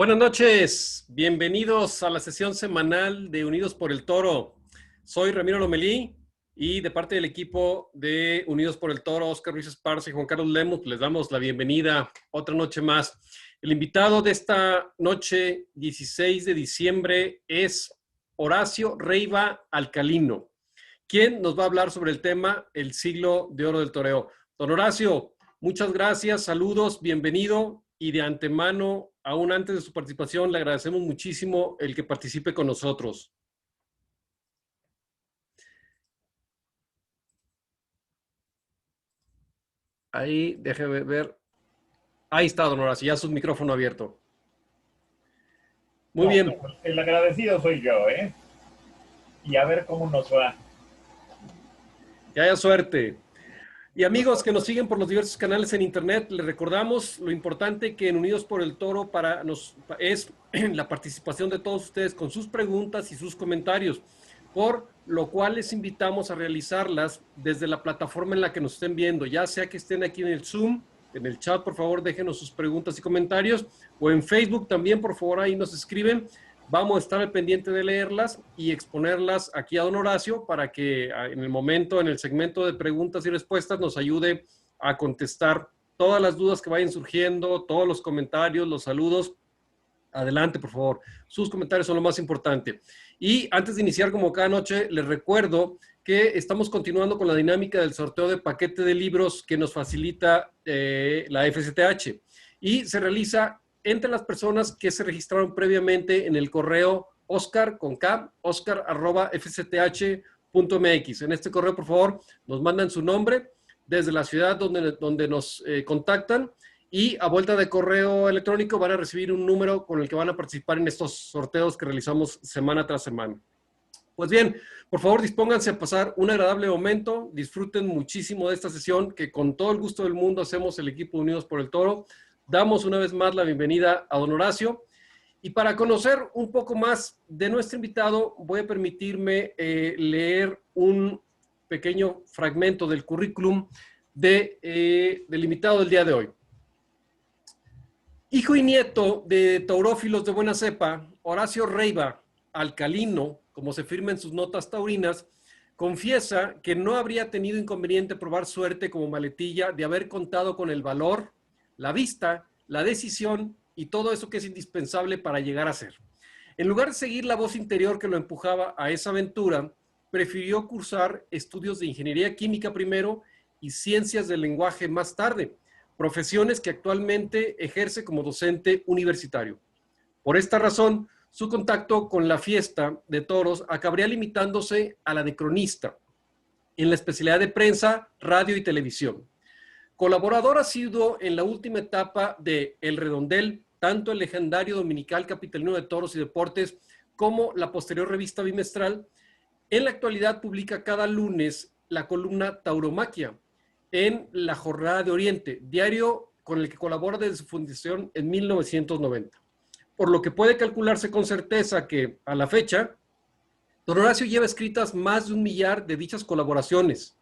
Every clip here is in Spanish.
Buenas noches, bienvenidos a la sesión semanal de Unidos por el Toro. Soy Ramiro Lomelí y de parte del equipo de Unidos por el Toro, Oscar Ruiz Esparza y Juan Carlos Lemus, les damos la bienvenida otra noche más. El invitado de esta noche, 16 de diciembre, es Horacio Reiva Alcalino, quien nos va a hablar sobre el tema El siglo de oro del toreo. Don Horacio, muchas gracias, saludos, bienvenido y de antemano, aún antes de su participación, le agradecemos muchísimo el que participe con nosotros. Ahí, déjeme ver. Ahí está, don Horacio, ya su micrófono abierto. Muy No, bien. pues el agradecido soy yo, ¿eh? Y a ver cómo nos va. Que haya suerte. Y amigos que nos siguen por los diversos canales en internet, les recordamos lo importante que en Unidos por el Toro para nos es la participación de todos ustedes con sus preguntas y sus comentarios, por lo cual les invitamos a realizarlas desde la plataforma en la que nos estén viendo, ya sea que estén aquí en el Zoom, en el chat, por favor, déjenos sus preguntas y comentarios, o en Facebook también, por favor, ahí nos escriben. Vamos a estar al pendiente de leerlas y exponerlas aquí a don Horacio para que en el momento, en el segmento de preguntas y respuestas, nos ayude a contestar todas las dudas que vayan surgiendo, todos los comentarios, los saludos. Adelante, por favor. Sus comentarios son lo más importante. Y antes de iniciar, como cada noche, les recuerdo que estamos continuando con la dinámica del sorteo de paquete de libros que nos facilita la FCTH. Y se realiza entre las personas que se registraron previamente en el correo Oscar con K, oscar@fcth.mx. En este correo, por favor, nos mandan su nombre desde la ciudad donde nos contactan y a vuelta de correo electrónico van a recibir un número con el que van a participar en estos sorteos que realizamos semana tras semana. Pues bien, por favor dispónganse a pasar un agradable momento, disfruten muchísimo de esta sesión que con todo el gusto del mundo hacemos el equipo Unidos por el Toro. Damos una vez más la bienvenida a don Horacio. Y para conocer un poco más de nuestro invitado, voy a permitirme leer un pequeño fragmento del currículum del invitado del día de hoy. Hijo y nieto de taurófilos de buena cepa, Horacio Reiva Alcalino, como se firma en sus notas taurinas, confiesa que no habría tenido inconveniente probar suerte como maletilla de haber contado con el valor, la vista, la decisión y todo eso que es indispensable para llegar a ser. En lugar de seguir la voz interior que lo empujaba a esa aventura, prefirió cursar estudios de ingeniería química primero y ciencias del lenguaje más tarde, profesiones que actualmente ejerce como docente universitario. Por esta razón, su contacto con la fiesta de toros acabaría limitándose a la de cronista, en la especialidad de prensa, radio y televisión. Colaborador asiduo en la última etapa de El Redondel, tanto el legendario dominical capitalino de toros y deportes como la posterior revista bimestral, en la actualidad publica cada lunes la columna Tauromaquia en La Jornada de Oriente, diario con el que colabora desde su fundación en 1990. Por lo que puede calcularse con certeza que, a la fecha, don Horacio lleva escritas más de 1 millar de dichas colaboraciones,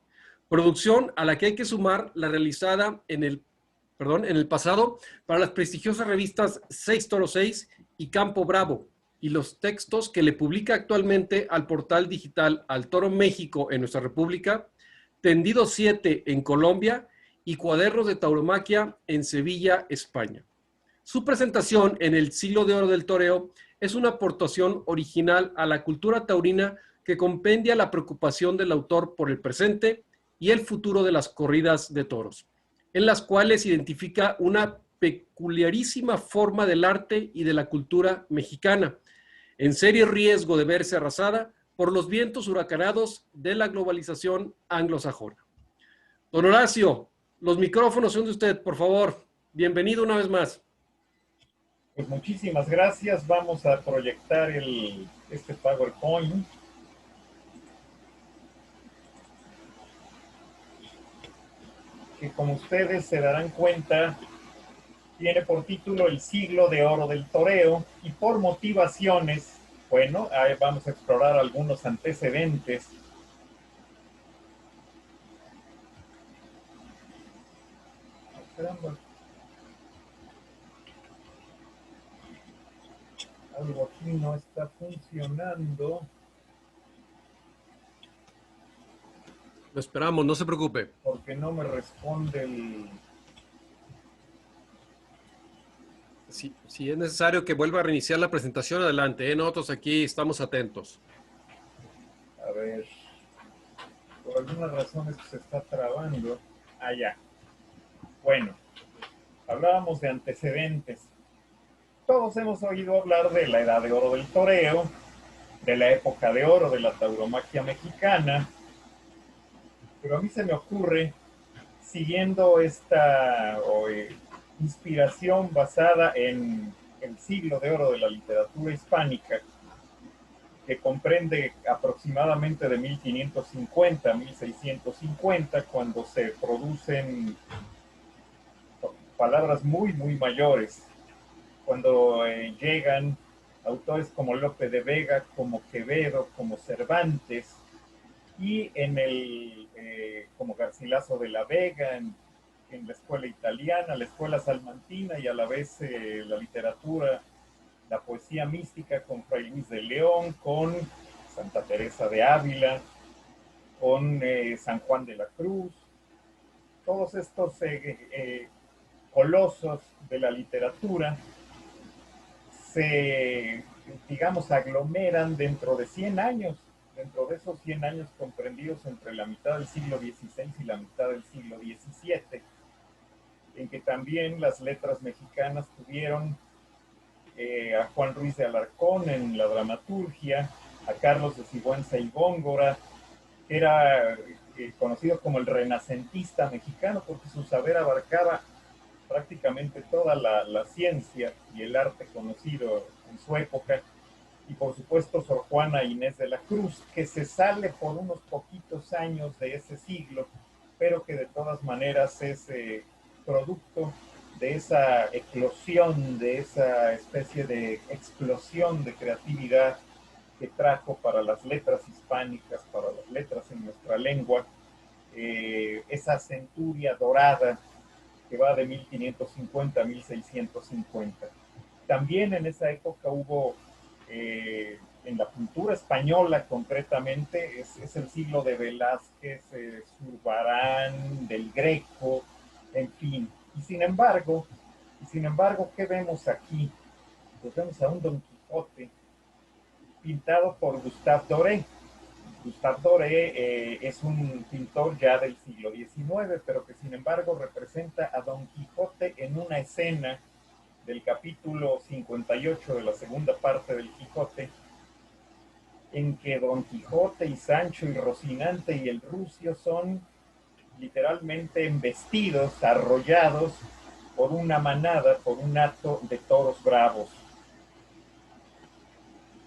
producción a la que hay que sumar la realizada en el pasado para las prestigiosas revistas 6 Toro 6 y Campo Bravo, y los textos que le publica actualmente al portal digital Al Toro México en nuestra República, Tendido 7 en Colombia y Cuadernos de Tauromaquia en Sevilla, España. Su presentación en el Siglo de Oro del Toreo es una aportación original a la cultura taurina que compendia la preocupación del autor por el presente y el futuro de las corridas de toros, en las cuales identifica una peculiarísima forma del arte y de la cultura mexicana, en serio riesgo de verse arrasada por los vientos huracanados de la globalización anglosajona. Don Horacio, los micrófonos son de usted, por favor. Bienvenido una vez más. Pues muchísimas gracias. Vamos a proyectar este PowerPoint. Que como ustedes se darán cuenta, tiene por título El siglo de oro del toreo y por motivaciones, bueno, vamos a explorar algunos antecedentes. Algo aquí no está funcionando. Lo esperamos, no se preocupe. Porque no me responde el... Si es necesario que vuelva a reiniciar la presentación, adelante. Nosotros aquí estamos atentos. A ver, por alguna razón es que se está trabando. Ah, ya. Bueno, hablábamos de antecedentes. Todos hemos oído hablar de la edad de oro del toreo, de la época de oro de la tauromaquia mexicana, pero a mí se me ocurre, siguiendo esta inspiración basada en el siglo de oro de la literatura hispánica, que comprende aproximadamente de 1550 a 1650, cuando se producen palabras muy, muy mayores, cuando llegan autores como Lope de Vega, como Quevedo, como Cervantes, y como Garcilaso de la Vega, en la escuela italiana, la escuela salmantina, y a la vez la literatura, la poesía mística con Fray Luis de León, con Santa Teresa de Ávila, con San Juan de la Cruz, todos estos colosos de la literatura se, digamos, aglomeran dentro de 100 años, dentro de esos 100 años comprendidos entre la mitad del siglo XVI y la mitad del siglo XVII, en que también las letras mexicanas tuvieron a Juan Ruiz de Alarcón en la dramaturgia, a Carlos de Sigüenza y Góngora, que era conocido como el renacentista mexicano porque su saber abarcaba prácticamente toda la ciencia y el arte conocido en su época, y por supuesto Sor Juana Inés de la Cruz, que se sale por unos poquitos años de ese siglo, pero que de todas maneras es producto de esa eclosión, de esa especie de explosión de creatividad que trajo para las letras hispánicas, para las letras en nuestra lengua, esa centuria dorada que va de 1550 a 1650. También en esa época hubo, en la cultura española concretamente, es el siglo de Velázquez, Zurbarán, del Greco, en fin. Y sin embargo, ¿qué vemos aquí? Pues vemos a un Don Quijote pintado por Gustave Doré. Gustave Doré es un pintor ya del siglo XIX, pero que sin embargo representa a Don Quijote en una escena del capítulo 58 de la segunda parte del Quijote, en que Don Quijote y Sancho y Rocinante y el Rucio son literalmente embestidos, arrollados por una manada, por un hato de toros bravos.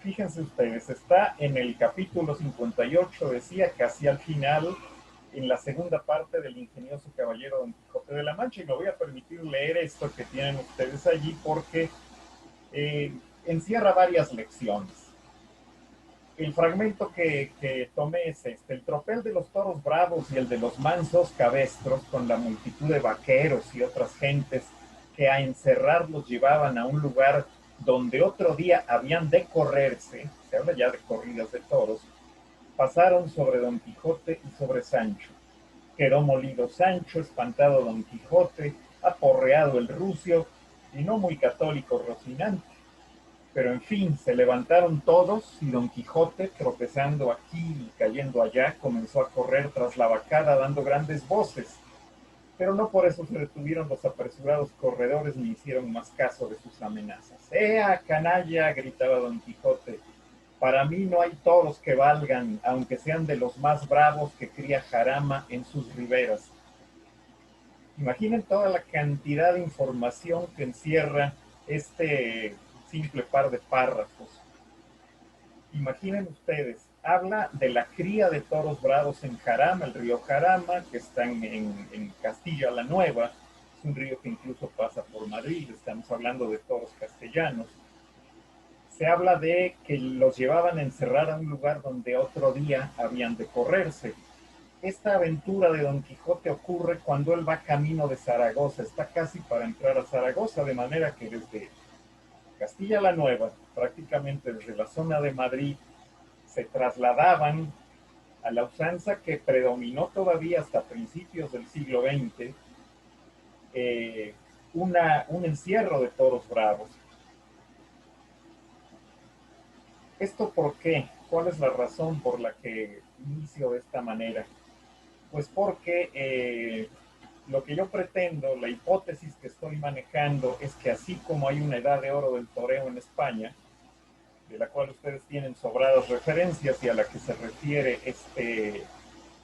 Fíjense ustedes, está en el capítulo 58, decía, casi al final, en la segunda parte del ingenioso caballero Don Quijote de la Mancha, y me voy a permitir leer esto que tienen ustedes allí porque encierra varias lecciones. El fragmento que tomé es este: el tropel de los toros bravos y el de los mansos cabestros, con la multitud de vaqueros y otras gentes que a encerrarlos llevaban a un lugar donde otro día habían de correrse, se habla ya de corridas de toros, pasaron sobre Don Quijote y sobre Sancho. Quedó molido Sancho, espantado Don Quijote, aporreado el Rucio, y no muy católico Rocinante. Pero en fin, se levantaron todos y Don Quijote, tropezando aquí y cayendo allá, comenzó a correr tras la vacada dando grandes voces. Pero no por eso se detuvieron los apresurados corredores ni hicieron más caso de sus amenazas. ¡Ea, canalla! Gritaba Don Quijote. Para mí no hay toros que valgan, aunque sean de los más bravos que cría Jarama en sus riberas. Imaginen toda la cantidad de información que encierra este simple par de párrafos. Imaginen ustedes, habla de la cría de toros bravos en Jarama, el río Jarama, que está en Castilla la Nueva, es un río que incluso pasa por Madrid, estamos hablando de toros castellanos. Se habla de que los llevaban a encerrar a un lugar donde otro día habían de correrse. Esta aventura de Don Quijote ocurre cuando él va camino de Zaragoza, está casi para entrar a Zaragoza, de manera que desde Castilla la Nueva prácticamente desde la zona de Madrid, se trasladaban a la usanza que predominó todavía hasta principios del siglo XX, un encierro de toros bravos. ¿Esto por qué? ¿Cuál es la razón por la que inicio de esta manera? Pues porque lo que yo pretendo, la hipótesis que estoy manejando es que así como hay una edad de oro del toreo en España, de la cual ustedes tienen sobradas referencias y a la que se refiere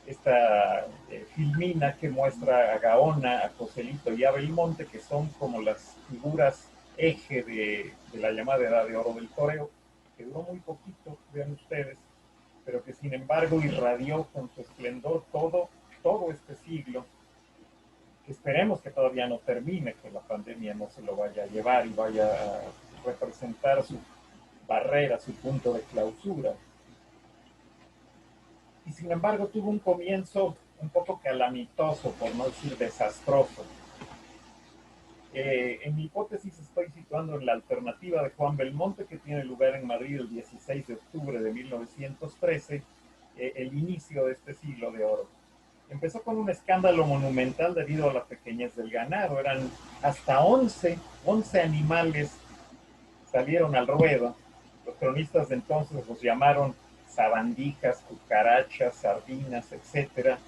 esta filmina que muestra a Gaona, a Joselito y a Belmonte, que son como las figuras eje de la llamada edad de oro del toreo, que duró muy poquito, vean ustedes, pero que sin embargo irradió con su esplendor todo este siglo. Esperemos que todavía no termine, que la pandemia no se lo vaya a llevar y vaya a representar su barrera, su punto de clausura. Y sin embargo tuvo un comienzo un poco calamitoso, por no decir desastroso. En mi hipótesis estoy situando en la alternativa de Juan Belmonte, que tiene lugar en Madrid el 16 de octubre de 1913, el inicio de este siglo de oro. Empezó con un escándalo monumental debido a la pequeñez del ganado. Eran hasta 11 animales salieron al ruedo. Los cronistas de entonces los llamaron sabandijas, cucarachas, sardinas, etcétera,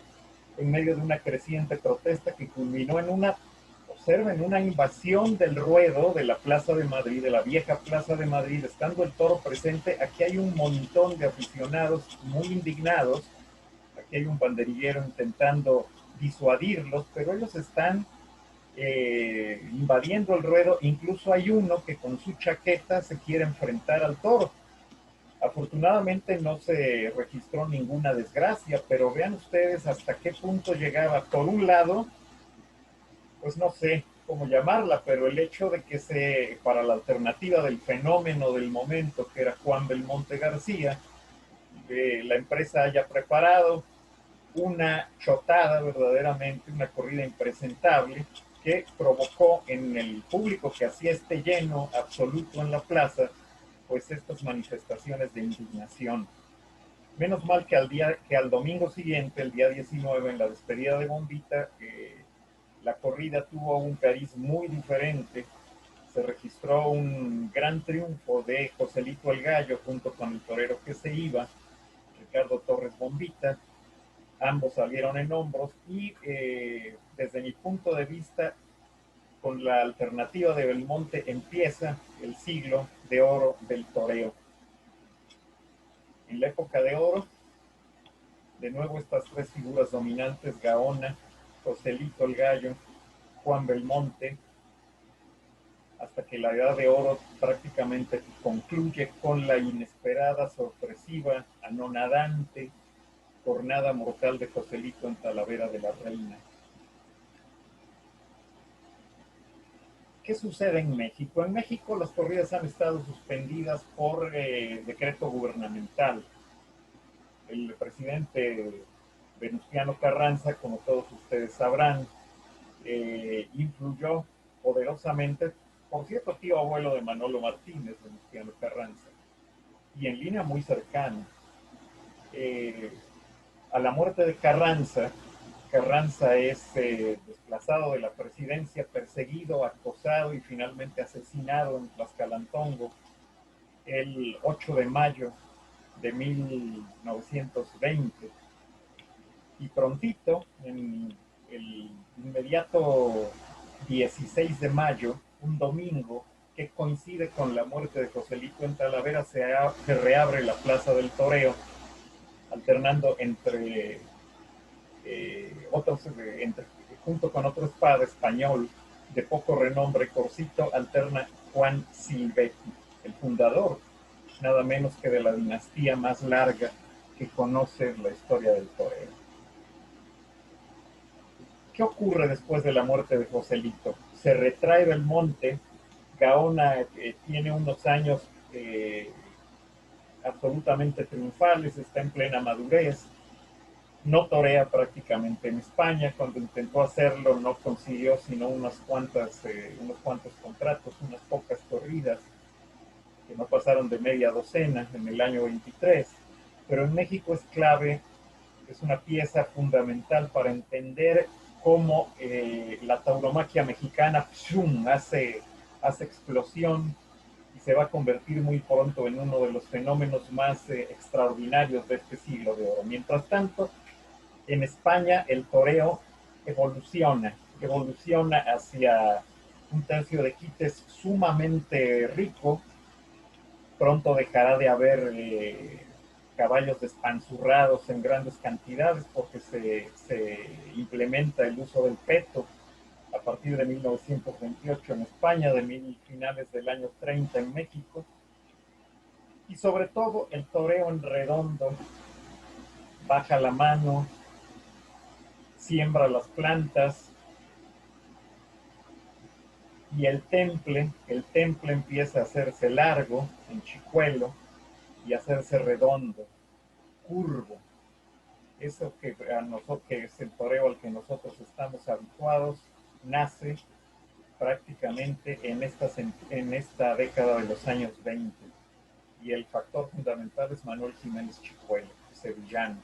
en medio de una creciente protesta que culminó en una invasión del ruedo de la Plaza de Madrid, de la vieja Plaza de Madrid. Estando el toro presente, aquí hay un montón de aficionados muy indignados. Aquí hay un banderillero intentando disuadirlos, pero ellos están invadiendo el ruedo. Incluso hay uno que con su chaqueta se quiere enfrentar al toro. Afortunadamente no se registró ninguna desgracia, pero vean ustedes hasta qué punto llegaba. Por un lado, pues no sé cómo llamarla, pero el hecho de que para la alternativa del fenómeno del momento, que era Juan Belmonte García, la empresa haya preparado una chotada, verdaderamente una corrida impresentable, que provocó en el público que hacía este lleno absoluto en la plaza, pues estas manifestaciones de indignación. Menos mal que al domingo siguiente, el día 19, en la despedida de Bombita, la corrida tuvo un cariz muy diferente. Se registró un gran triunfo de Joselito el Gallo junto con el torero que se iba, Ricardo Torres Bombita. Ambos salieron en hombros y desde mi punto de vista, con la alternativa de Belmonte empieza el siglo de oro del toreo. En la época de oro, de nuevo estas tres figuras dominantes, Gaona, Joselito el Gallo, Juan Belmonte, hasta que la edad de oro prácticamente concluye con la inesperada, sorpresiva, anonadante jornada mortal de Joselito en Talavera de la Reina. ¿Qué sucede en México? En México las corridas han estado suspendidas por decreto gubernamental. El presidente Venustiano Carranza, como todos ustedes sabrán, influyó poderosamente, por cierto, tío abuelo de Manolo Martínez, Venustiano Carranza, y en línea muy cercana. A la muerte de Carranza, Carranza es desplazado de la presidencia, perseguido, acosado y finalmente asesinado en Tlaxcalantongo el 8 de mayo de 1920. Y prontito, en el inmediato 16 de mayo, un domingo que coincide con la muerte de Joselito en Talavera, se reabre la Plaza del Toreo, alternando junto con otro espada español de poco renombre, Corsito, alterna Juan Silvetti, el fundador, nada menos que de la dinastía más larga que conoce la historia del toreo. ¿Qué ocurre después de la muerte de Joselito? Se retrae Belmonte. Gaona tiene unos años absolutamente triunfales, está en plena madurez, no torea prácticamente en España. Cuando intentó hacerlo no consiguió sino unos cuantos contratos, unas pocas corridas. que no pasaron de media docena en el año 23, pero en México es clave, es una pieza fundamental para entender cómo la tauromaquia mexicana hace explosión y se va a convertir muy pronto en uno de los fenómenos más extraordinarios de este siglo de oro. Mientras tanto, en España el toreo evoluciona hacia un tercio de quites sumamente rico. Pronto dejará de haber caballos despanzurrados en grandes cantidades porque se implementa el uso del peto a partir de 1928 en España, de finales del año 30 en México, y sobre todo el toreo en redondo, baja la mano, siembra las plantas, y el temple empieza a hacerse largo, en chicuelo, y a hacerse redondo, curvo. Eso que a nosotros, que es el toreo al que nosotros estamos habituados, nace prácticamente en esta década de los años 20. Y el factor fundamental es Manuel Jiménez Chicuelo, sevillano.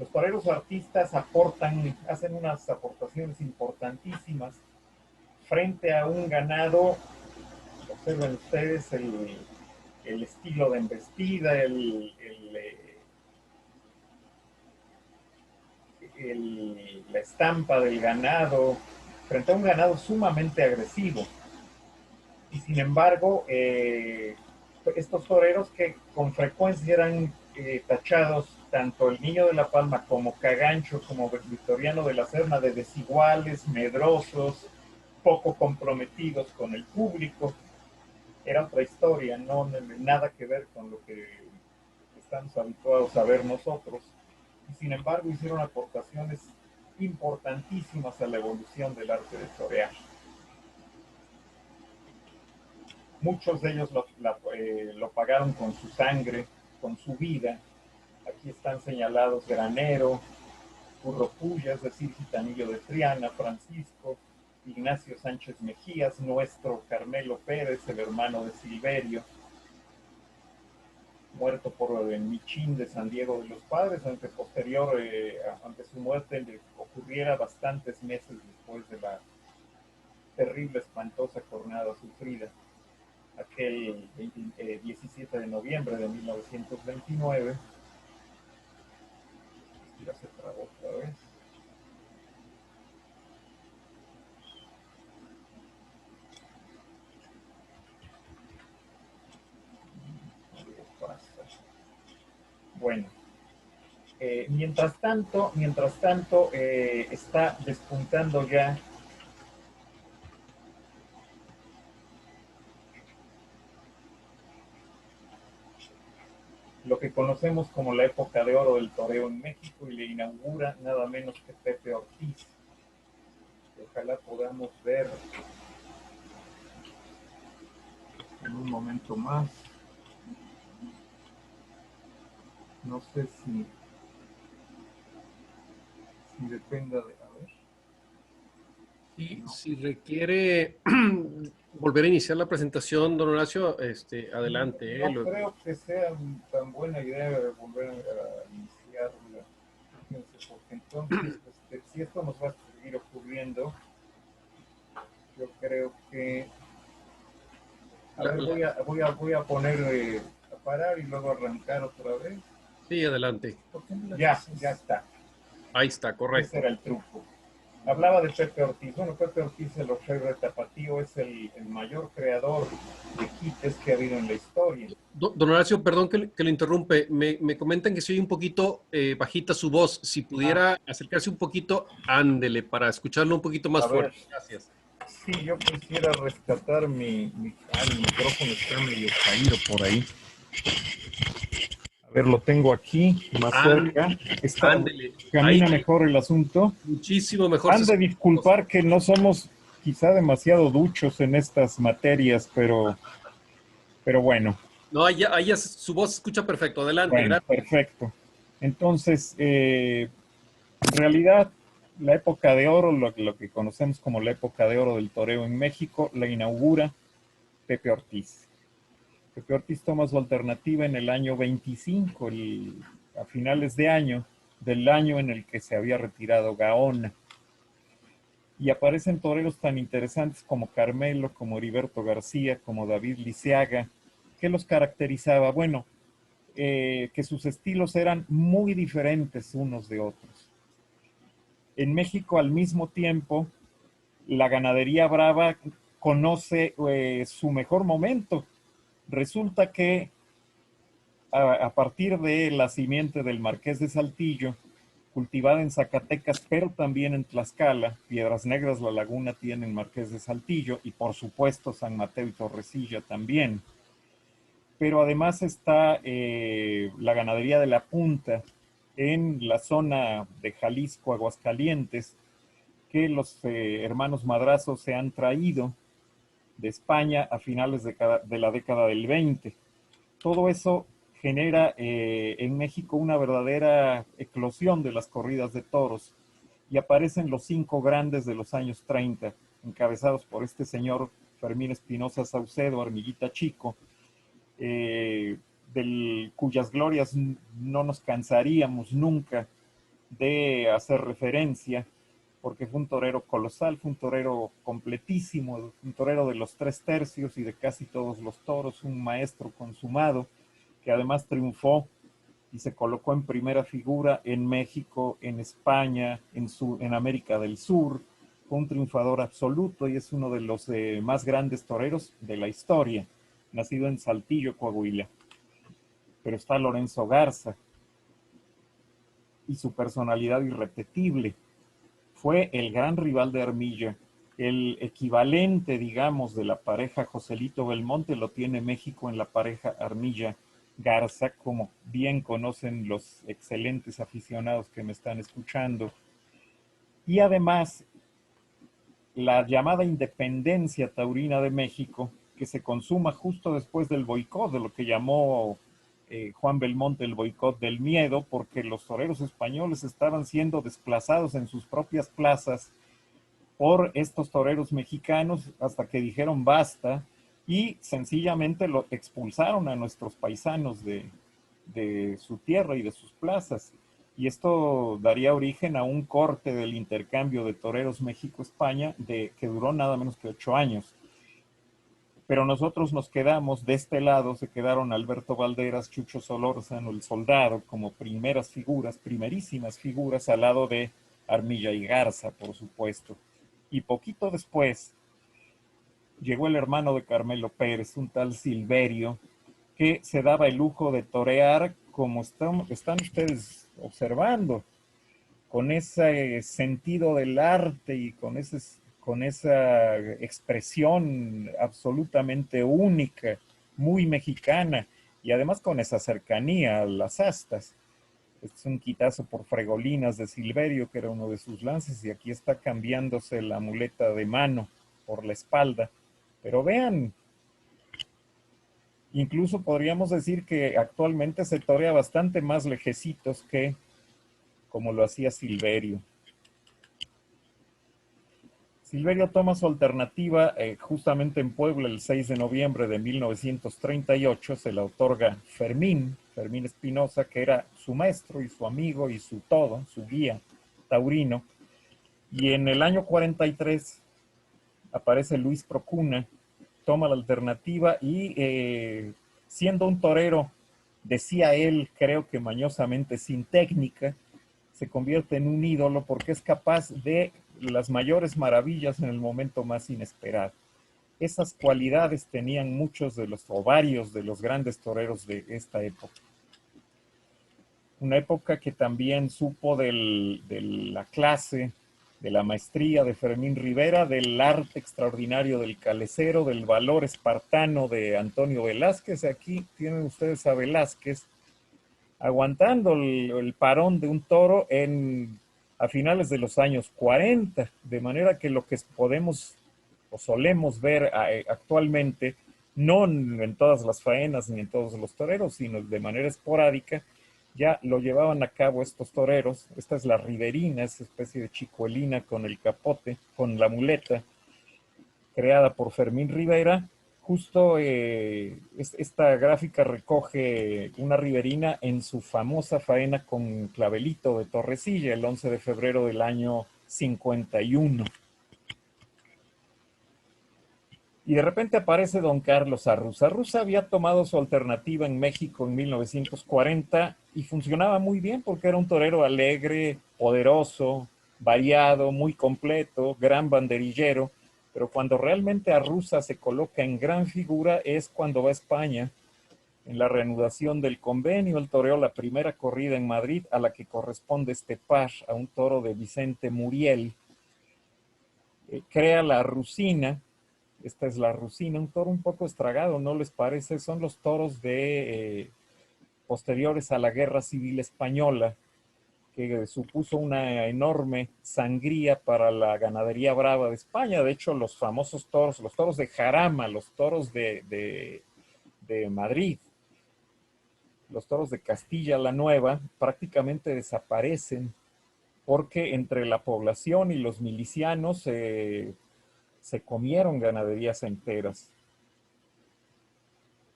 Los toreros artistas hacen unas aportaciones importantísimas frente a un ganado. Observen ustedes el estilo de embestida, la estampa del ganado, frente a un ganado sumamente agresivo. Y sin embargo, estos toreros que con frecuencia eran tachados, tanto el Niño de la Palma como Cagancho, como Victoriano de la Serna, de desiguales, medrosos, poco comprometidos con el público. Era otra historia, no nada que ver con lo que estamos habituados a ver nosotros. Y sin embargo hicieron aportaciones importantísimas a la evolución del arte de torear. Muchos de ellos lo pagaron con su sangre, con su vida. Aquí están señalados Granero, Curropulla, es decir, Gitanillo de Triana, Francisco, Ignacio Sánchez Mejías, nuestro Carmelo Pérez, el hermano de Silverio, muerto por el Michín de San Diego de los Padres, aunque aunque su muerte le ocurriera bastantes meses después de la terrible, espantosa jornada sufrida, aquel 17 de noviembre de 1929. Ya se trabó otra vez. Bueno, mientras tanto está despuntando ya lo que conocemos como la época de oro del toreo en México, y le inaugura nada menos que Pepe Ortiz. Ojalá podamos ver en un momento más. No sé si dependa de... A ver. Y si requiere volver a iniciar la presentación, don Horacio, adelante. No creo que sea tan buena idea volver a iniciarla, porque entonces, si esto nos va a seguir ocurriendo, yo creo que... A ver, voy a poner a parar y luego arrancar otra vez. Sí, adelante. Ya está. Ahí está, correcto. Ese era el truco. Hablaba de Pepe Ortiz. Bueno, Pepe Ortiz, el Orfebre de Tapatío, es el mayor creador de quites que ha habido en la historia. Don Horacio, perdón que lo interrumpe. Me comentan que se oye un poquito bajita su voz. Si pudiera acercarse un poquito, ándele, para escucharlo un poquito más fuerte. Gracias. Sí, yo quisiera rescatar mi micrófono está medio caído por ahí. A ver, lo tengo aquí, más cerca. Camina mejor el asunto. Muchísimo mejor. Han de disculpar que no somos quizá demasiado duchos en estas materias, pero bueno. No, ahí su voz se escucha perfecto. Adelante, bueno, gracias. Perfecto. Entonces, en realidad, la época de oro, lo que conocemos como la época de oro del toreo en México, la inaugura Pepe Ortiz. Pepe Ortiz toma su alternativa en el año 25, a finales de año, del año en el que se había retirado Gaona. Y aparecen toreros tan interesantes como Carmelo, como Heriberto García, como David Lisiaga. ¿Qué los caracterizaba? Bueno, que sus estilos eran muy diferentes unos de otros. En México, al mismo tiempo, la ganadería brava conoce su mejor momento. Resulta que a partir de la simiente del Marqués de Saltillo, cultivada en Zacatecas, pero también en Tlaxcala, Piedras Negras, La Laguna tienen Marqués de Saltillo y por supuesto San Mateo y Torrecilla también. Pero además está la ganadería de la Punta en la zona de Jalisco, Aguascalientes, que los hermanos Madrazos se han traído de España a finales de la década del 20. Todo eso genera en México una verdadera eclosión de las corridas de toros y aparecen los 5 grandes de los años 30, encabezados por este señor Fermín Espinosa Saucedo, Armillita Chico, cuyas glorias no nos cansaríamos nunca de hacer referencia, porque fue un torero colosal, fue un torero completísimo, un torero de los 3 tercios y de casi todos los toros, un maestro consumado, que además triunfó y se colocó en primera figura en México, en España, en América del Sur. Fue un triunfador absoluto y es uno de los más grandes toreros de la historia, nacido en Saltillo, Coahuila. Pero está Lorenzo Garza y su personalidad irrepetible. Fue el gran rival de Armilla. El equivalente, digamos, de la pareja Joselito Belmonte lo tiene México en la pareja Armilla Garza, como bien conocen los excelentes aficionados que me están escuchando. Y además, la llamada independencia taurina de México, que se consuma justo después del boicot, de lo que llamó Juan Belmonte el boicot del miedo, porque los toreros españoles estaban siendo desplazados en sus propias plazas por estos toreros mexicanos hasta que dijeron basta y sencillamente lo expulsaron a nuestros paisanos de su tierra y de sus plazas. Y esto daría origen a un corte del intercambio de toreros México-España que duró nada menos que 8 años. Pero nosotros nos quedamos de este lado, se quedaron Alberto Valderas, Chucho Solórzano, el Soldado, como primeras figuras, primerísimas figuras, al lado de Armilla y Garza, por supuesto. Y poquito después llegó el hermano de Carmelo Pérez, un tal Silverio, que se daba el lujo de torear como están ustedes observando, con ese sentido del arte y con esa expresión absolutamente única, muy mexicana, y además con esa cercanía a las astas. Este es un quitazo por Fregolinas de Silverio, que era uno de sus lances, y aquí está cambiándose la muleta de mano por la espalda. Pero vean, incluso podríamos decir que actualmente se torea bastante más lejecitos que como lo hacía Silverio. Silverio toma su alternativa justamente en Puebla el 6 de noviembre de 1938, se la otorga Fermín Espinosa, que era su maestro y su amigo y su todo, su guía taurino. Y en el año 43 aparece Luis Procuna, toma la alternativa y siendo un torero, decía él, creo que mañosamente sin técnica, se convierte en un ídolo porque es capaz de las mayores maravillas en el momento más inesperado. Esas cualidades tenían muchos de los ovarios de los grandes toreros de esta época. Una época que también supo de la clase, de la maestría de Fermín Rivera, del arte extraordinario del calecero, del valor espartano de Antonio Velázquez. Aquí tienen ustedes a Velázquez aguantando el parón de un toro a finales de los años 40, de manera que lo que podemos o solemos ver actualmente, no en todas las faenas ni en todos los toreros, sino de manera esporádica, ya lo llevaban a cabo estos toreros. Esta es la riverina, esa especie de chicuelina con el capote, con la muleta, creada por Fermín Rivera, Justo esta gráfica recoge una riverina en su famosa faena con Clavelito de Torrecilla, el 11 de febrero del año 51. Y de repente aparece don Carlos Arruza. Arruza había tomado su alternativa en México en 1940 y funcionaba muy bien porque era un torero alegre, poderoso, variado, muy completo, gran banderillero. Pero cuando realmente Arruza se coloca en gran figura es cuando va a España. En la reanudación del convenio, él toreó la primera corrida en Madrid a la que corresponde este par, a un toro de Vicente Muriel. Crea la Rusina. Esta es la Rusina, un toro un poco estragado, ¿no les parece? Son los toros de posteriores a la Guerra Civil Española, que supuso una enorme sangría para la ganadería brava de España. De hecho, los famosos toros, los toros de Jarama, los toros de Madrid, los toros de Castilla la Nueva, prácticamente desaparecen porque entre la población y los milicianos se comieron ganaderías enteras.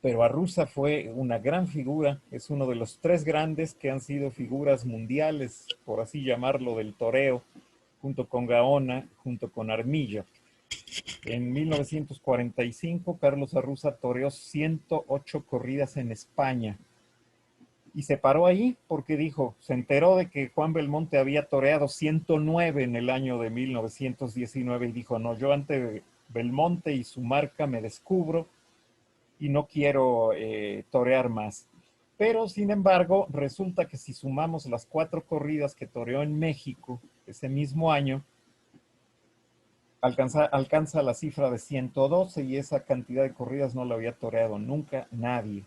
Pero Arruza fue una gran figura, es uno de los tres grandes que han sido figuras mundiales, por así llamarlo, del toreo, junto con Gaona, junto con Armilla. En 1945, Carlos Arruza toreó 108 corridas en España. Y se paró ahí porque dijo, se enteró de que Juan Belmonte había toreado 109 en el año de 1919 y dijo, no, yo ante Belmonte y su marca me descubro y no quiero torear más. Pero, sin embargo, resulta que si sumamos las 4 corridas que toreó en México ese mismo año, alcanza la cifra de 112 y esa cantidad de corridas no la había toreado nunca nadie.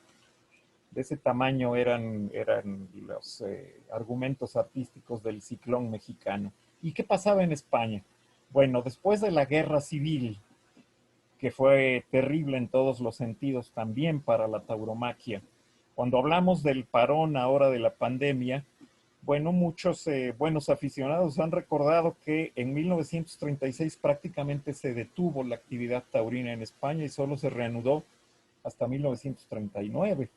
De ese tamaño eran los argumentos artísticos del ciclón mexicano. ¿Y qué pasaba en España? Bueno, después de la guerra civil, que fue terrible en todos los sentidos también para la tauromaquia. Cuando hablamos del parón ahora de la pandemia, bueno, muchos buenos aficionados han recordado que en 1936 prácticamente se detuvo la actividad taurina en España y solo se reanudó hasta 1939.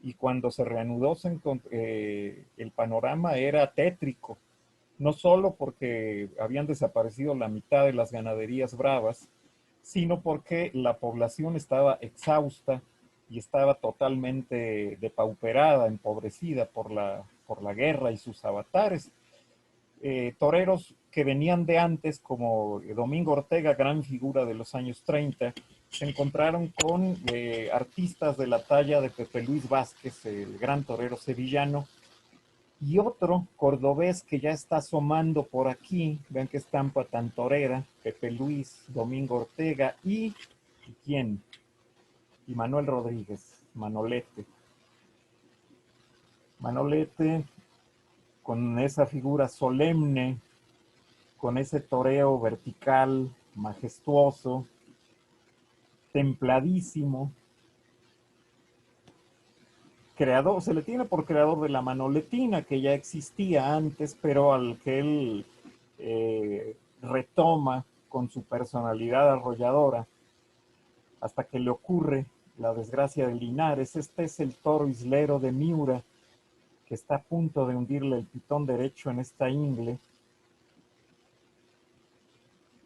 Y cuando se reanudó el panorama era tétrico, no solo porque habían desaparecido la mitad de las ganaderías bravas, sino porque la población estaba exhausta y estaba totalmente depauperada, empobrecida por la guerra y sus avatares. Toreros que venían de antes, como Domingo Ortega, gran figura de los años 30, se encontraron con artistas de la talla de Pepe Luis Vázquez, el gran torero sevillano, y otro cordobés que ya está asomando por aquí, vean qué estampa tan torera, Pepe Luis, Domingo Ortega ¿y quién? Y Manuel Rodríguez, Manolete. Manolete con esa figura solemne, con ese toreo vertical, majestuoso, templadísimo, creador, se le tiene por creador de la manoletina que ya existía antes, pero al que él retoma con su personalidad arrolladora hasta que le ocurre la desgracia de Linares. Este es el toro islero de Miura que está a punto de hundirle el pitón derecho en esta ingle,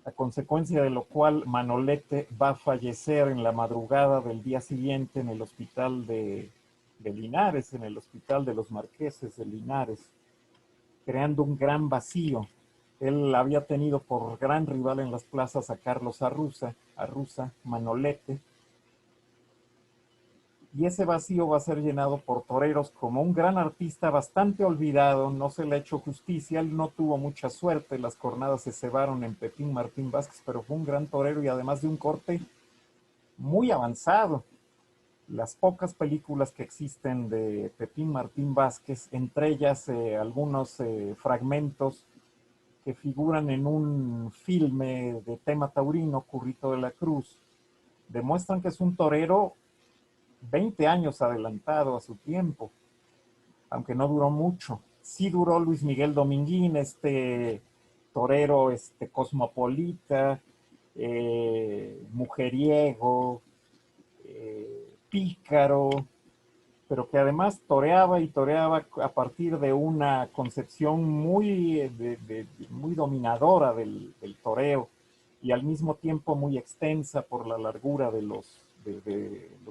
a consecuencia de lo cual Manolete va a fallecer en la madrugada del día siguiente en el hospital de Linares, en el hospital de los Marqueses de Linares, creando un gran vacío. Él había tenido por gran rival en las plazas a Carlos Arruza, Manolete, y ese vacío va a ser llenado por toreros como un gran artista bastante olvidado, no se le ha hecho justicia, él no tuvo mucha suerte, las cornadas se cebaron en Pepín Martín Vázquez, pero fue un gran torero y además de un corte muy avanzado. Las pocas películas que existen de Pepín Martín Vázquez, entre ellas algunos fragmentos que figuran en un filme de tema taurino, Currito de la Cruz, demuestran que es un torero 20 años adelantado a su tiempo, aunque no duró mucho. Sí duró Luis Miguel Dominguín, este torero cosmopolita, mujeriego, pícaro, pero que además toreaba y toreaba a partir de una concepción muy dominadora del toreo y al mismo tiempo muy extensa por la largura de los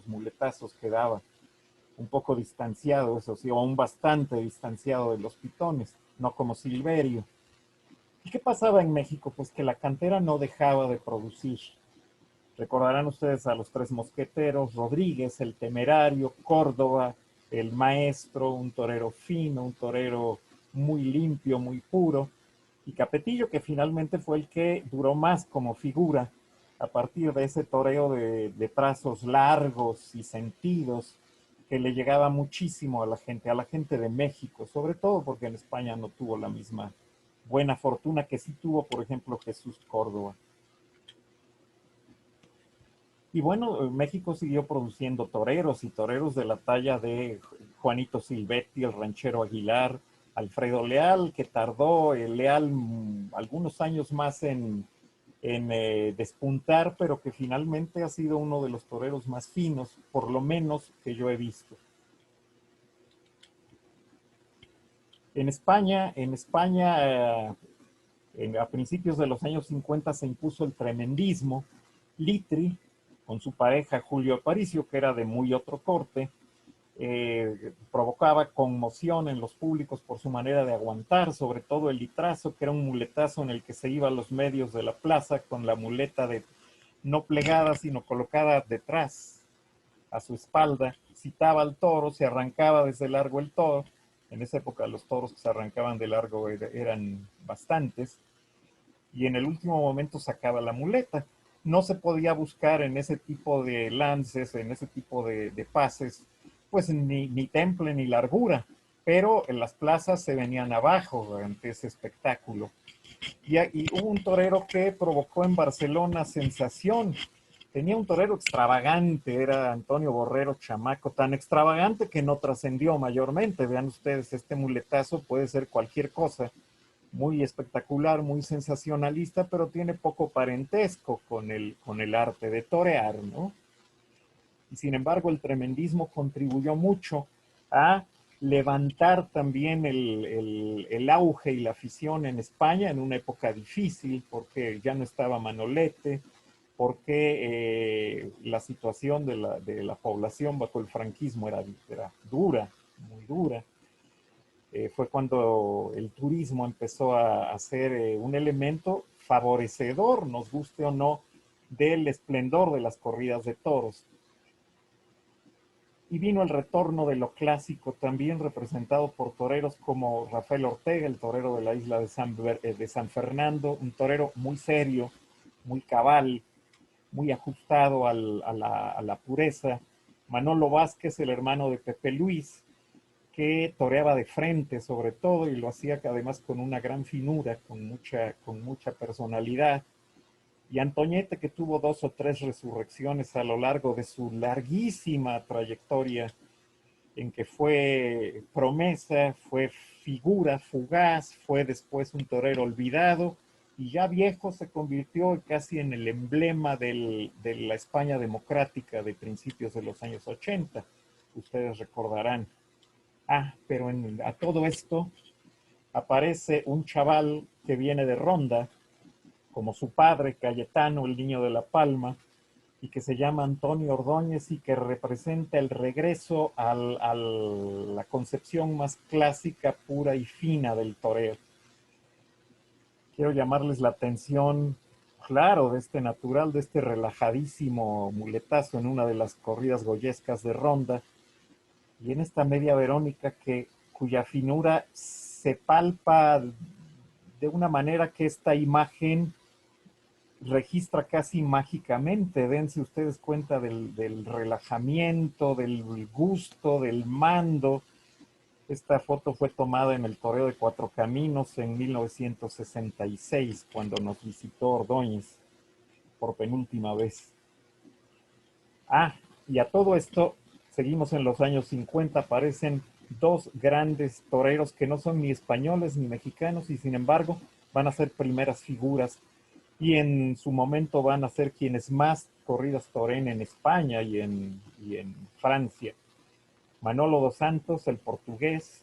muletazos que daba. Un poco distanciado, eso sí, o aún bastante distanciado de los pitones, no como Silverio. ¿Y qué pasaba en México? Pues que la cantera no dejaba de producir. Recordarán ustedes a los tres mosqueteros, Rodríguez, el temerario, Córdoba, el maestro, un torero fino, un torero muy limpio, muy puro, y Capetillo, que finalmente fue el que duró más como figura a partir de ese toreo de trazos largos y sentidos que le llegaba muchísimo a la gente de México, sobre todo porque en España no tuvo la misma buena fortuna que sí tuvo, por ejemplo, Jesús Córdoba. Y bueno, México siguió produciendo toreros y toreros de la talla de Juanito Silvetti, el ranchero Aguilar, Alfredo Leal, que tardó Leal algunos años más en despuntar, pero que finalmente ha sido uno de los toreros más finos, por lo menos que yo he visto. A principios de los años 50 se impuso el tremendismo. Litri, con su pareja Julio Aparicio, que era de muy otro corte, provocaba conmoción en los públicos por su manera de aguantar, sobre todo el litrazo, que era un muletazo en el que se iba a los medios de la plaza con la muleta no plegada, sino colocada detrás, a su espalda, citaba al toro, se arrancaba desde largo el toro. En esa época los toros que se arrancaban de largo eran bastantes, y en el último momento sacaba la muleta. No se podía buscar en ese tipo de lances, en ese tipo de pases, pues ni temple ni largura, pero en las plazas se venían abajo ante ese espectáculo. Y hubo un torero que provocó en Barcelona sensación. Tenía un torero extravagante, era Antonio Borrero Chamaco, tan extravagante que no trascendió mayormente. Vean ustedes, este muletazo puede ser cualquier cosa, muy espectacular, muy sensacionalista, pero tiene poco parentesco con el arte de torear, ¿no? Y sin embargo, el tremendismo contribuyó mucho a levantar también el auge y la afición en España en una época difícil, porque ya no estaba Manolete, porque la situación de la población bajo el franquismo era dura, muy dura. Fue cuando el turismo empezó a ser un elemento favorecedor, nos guste o no, del esplendor de las corridas de toros. Y vino el retorno de lo clásico, también representado por toreros como Rafael Ortega, el torero de la isla de San Fernando, un torero muy serio, muy cabal, muy ajustado a la pureza. Manolo Vázquez, el hermano de Pepe Luis, que toreaba de frente sobre todo y lo hacía además con una gran finura, con mucha personalidad. Y Antoñete, que tuvo 2 o 3 resurrecciones a lo largo de su larguísima trayectoria, en que fue promesa, fue figura fugaz, fue después un torero olvidado, y ya viejo se convirtió casi en el emblema de la España democrática de principios de los años 80. Ustedes recordarán. Pero a todo esto aparece un chaval que viene de Ronda, como su padre, Cayetano, el niño de La Palma, y que se llama Antonio Ordóñez y que representa el regreso a la concepción más clásica, pura y fina del toreo. Quiero llamarles la atención, claro, de este natural, de este relajadísimo muletazo en una de las corridas goyescas de Ronda, y en esta media Verónica cuya finura se palpa de una manera que esta imagen registra casi mágicamente. Dense ustedes cuenta del relajamiento, del gusto, del mando. Esta foto fue tomada en el Toreo de Cuatro Caminos en 1966, cuando nos visitó Ordóñez por penúltima vez. Y a todo esto, seguimos en los años 50, aparecen 2 grandes toreros que no son ni españoles ni mexicanos y sin embargo van a ser primeras figuras y en su momento van a ser quienes más corridas toren en España y y en Francia. Manolo dos Santos, el portugués,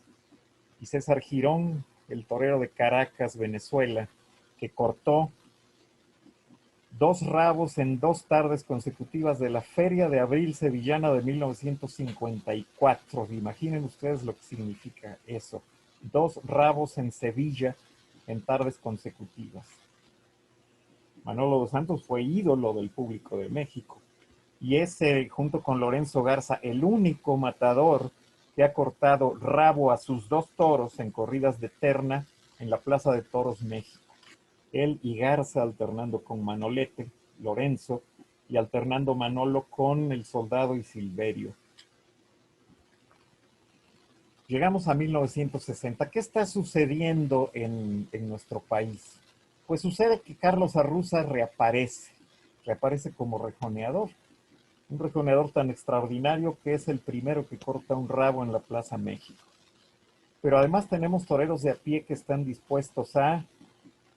y César Girón, el torero de Caracas, Venezuela, que cortó 2 rabos en 2 tardes consecutivas de la Feria de Abril Sevillana de 1954. Imaginen ustedes lo que significa eso. 2 rabos en Sevilla en tardes consecutivas. Manolo dos Santos fue ídolo del público de México. Y es, junto con Lorenzo Garza, el único matador que ha cortado rabo a sus 2 toros en corridas de terna en la Plaza de Toros México. Él y Garza alternando con Manolete, Lorenzo, y alternando Manolo con el Soldado y Silverio. Llegamos a 1960. ¿Qué está sucediendo en nuestro país? Pues sucede que Carlos Arruza reaparece como rejoneador. Un rejoneador tan extraordinario que es el primero que corta un rabo en la Plaza México. Pero además tenemos toreros de a pie que están dispuestos a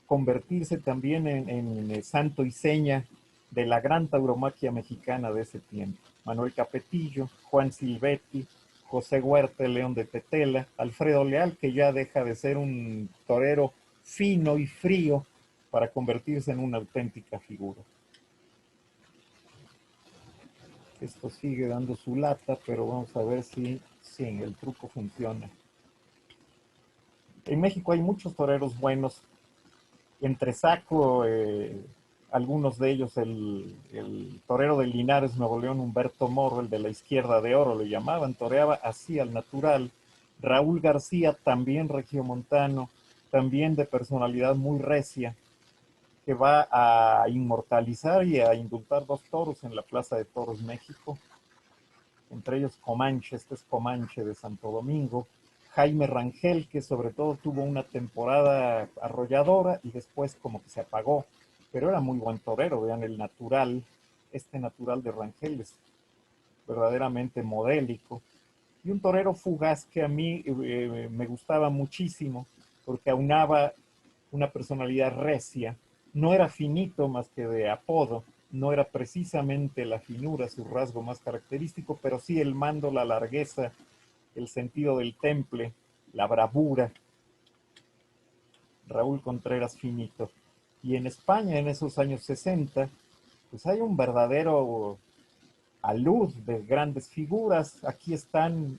convertirse también en santo y seña de la gran tauromaquia mexicana de ese tiempo. Manuel Capetillo, Juan Silvetti, José Huerta, León de Tetela, Alfredo Leal, que ya deja de ser un torero fino y frío para convertirse en una auténtica figura. Esto sigue dando su lata, pero vamos a ver si el truco funciona. En México hay muchos toreros buenos. Entre saco, algunos de ellos, el torero de Linares, Nuevo León, Humberto Morro, el de la izquierda de oro, le llamaban, toreaba así al natural. Raúl García, también regiomontano, también de personalidad muy recia, que va a inmortalizar y a indultar 2 toros en la Plaza de Toros México, entre ellos Comanche, este es Comanche de Santo Domingo, Jaime Rangel, que sobre todo tuvo una temporada arrolladora y después como que se apagó, pero era muy buen torero. Vean el natural, este natural de Rangel es verdaderamente modélico, y un torero fugaz que a mí me gustaba muchísimo, porque aunaba una personalidad recia, no era finito más que de apodo, no era precisamente la finura su rasgo más característico, pero sí el mando, la largueza, el sentido del temple, la bravura. Raúl Contreras Finito. Y en España, en esos años 60, pues hay un verdadero alud de grandes figuras. Aquí están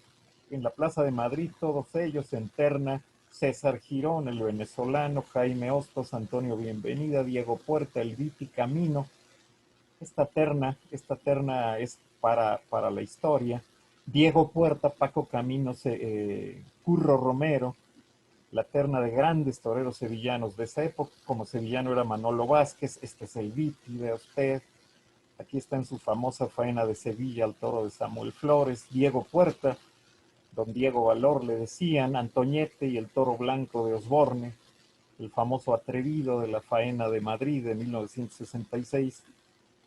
en la Plaza de Madrid todos ellos en terna: César Girón, el venezolano, Jaime Hostos, Antonio Bienvenida, Diego Puerta, el Viti Camino. Esta terna es para la historia. Diego Puerta, Paco Caminos, Curro Romero, la terna de grandes toreros sevillanos de esa época. Como sevillano era Manolo Vázquez, este es el Viti de usted. Aquí está en su famosa faena de Sevilla al toro de Samuel Flores. Diego Puerta, don Diego Valor le decían, Antoñete y el toro blanco de Osborne, el famoso atrevido de la faena de Madrid de 1966.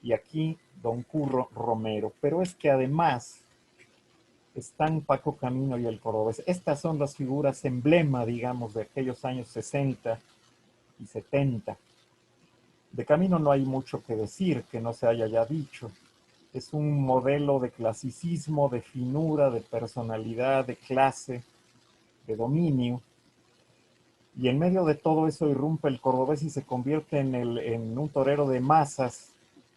Y aquí don Curro Romero. Pero es que además están Paco Camino y el cordobés. Estas son las figuras emblema, digamos, de aquellos años 60 y 70. De Camino no hay mucho que decir que no se haya ya dicho. Es un modelo de clasicismo, de finura, de personalidad, de clase, de dominio. Y en medio de todo eso irrumpe el cordobés y se convierte en un torero de masas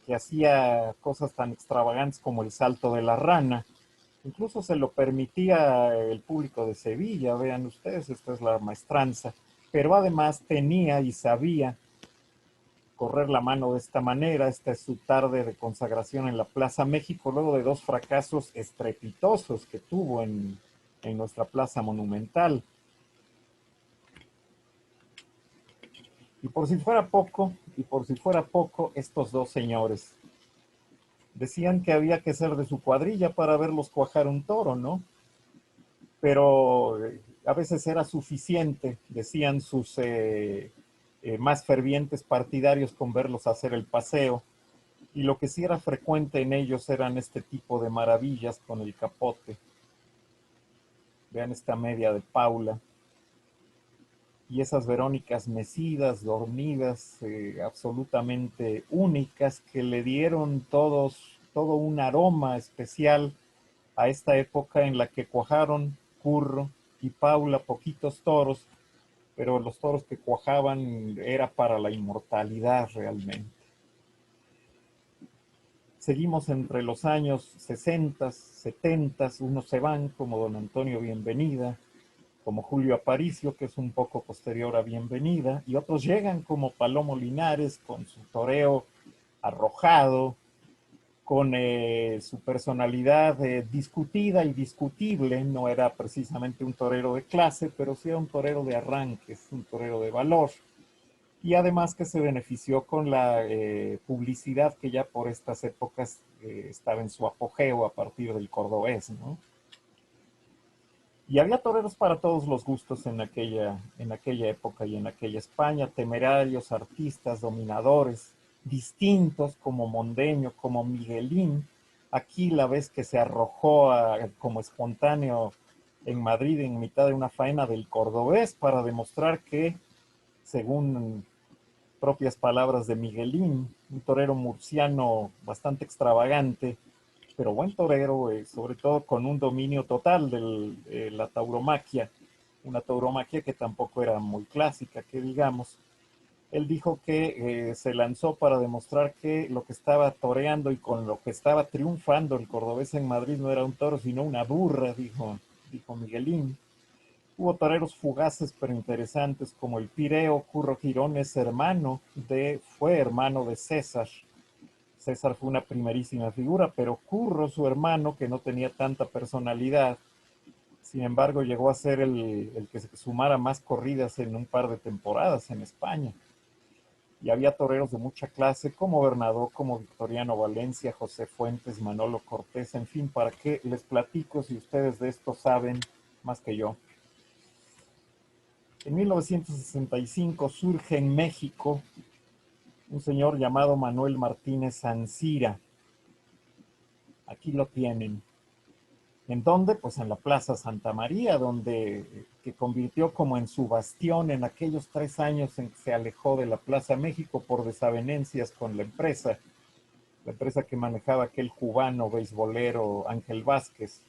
que hacía cosas tan extravagantes como el salto de la rana. Incluso se lo permitía el público de Sevilla, vean ustedes, esta es la maestranza. Pero además tenía y sabía correr la mano de esta manera. Esta es su tarde de consagración en la Plaza México, luego de 2 fracasos estrepitosos que tuvo en nuestra Plaza Monumental. Y por si fuera poco, estos 2 señores decían que había que ser de su cuadrilla para verlos cuajar un toro, ¿no? Pero a veces era suficiente, decían sus más fervientes partidarios, con verlos hacer el paseo. Y lo que sí era frecuente en ellos eran este tipo de maravillas con el capote. Vean esta media de Paula. Y esas Verónicas mecidas, dormidas, absolutamente únicas, que le dieron todos todo un aroma especial a esta época en la que cuajaron Curro y Paula poquitos toros, pero los toros que cuajaban era para la inmortalidad realmente. Seguimos entre los años 60, 70, unos se van como don Antonio Bienvenida, como Julio Aparicio, que es un poco posterior a Bienvenida, y otros llegan como Palomo Linares con su toreo arrojado, con su personalidad discutida y discutible. No era precisamente un torero de clase, pero sí era un torero de arranques, un torero de valor. Y además que se benefició con la publicidad que ya por estas épocas estaba en su apogeo a partir del cordobés, ¿no? Y había toreros para todos los gustos en aquella época y en aquella España, temerarios, artistas, dominadores, distintos como Mondeño, como Miguelín. Aquí la vez que se arrojó como espontáneo en Madrid en mitad de una faena del cordobés para demostrar que, según propias palabras de Miguelín, un torero murciano bastante extravagante, pero buen torero, sobre todo con un dominio total de la tauromaquia, una tauromaquia que tampoco era muy clásica, que digamos. Él dijo que se lanzó para demostrar que lo que estaba toreando y con lo que estaba triunfando el cordobés en Madrid no era un toro, sino una burra, dijo Miguelín. Hubo toreros fugaces pero interesantes como el Pireo. Curro Girón fue hermano de César. César fue una primerísima figura, pero Curro, su hermano, que no tenía tanta personalidad, sin embargo llegó a ser el que sumara más corridas en un par de temporadas en España. Y había toreros de mucha clase como Bernardo, como Victoriano Valencia, José Fuentes, Manolo Cortés, en fin, ¿para qué les platico si ustedes de esto saben más que yo? En 1965 surge en México un señor llamado Manuel Martínez Ancira. Aquí lo tienen. ¿En dónde? Pues en la Plaza Santa María, que convirtió como en su bastión en aquellos 3 años en que se alejó de la Plaza México por desavenencias con la empresa que manejaba aquel cubano beisbolero Ángel Vázquez.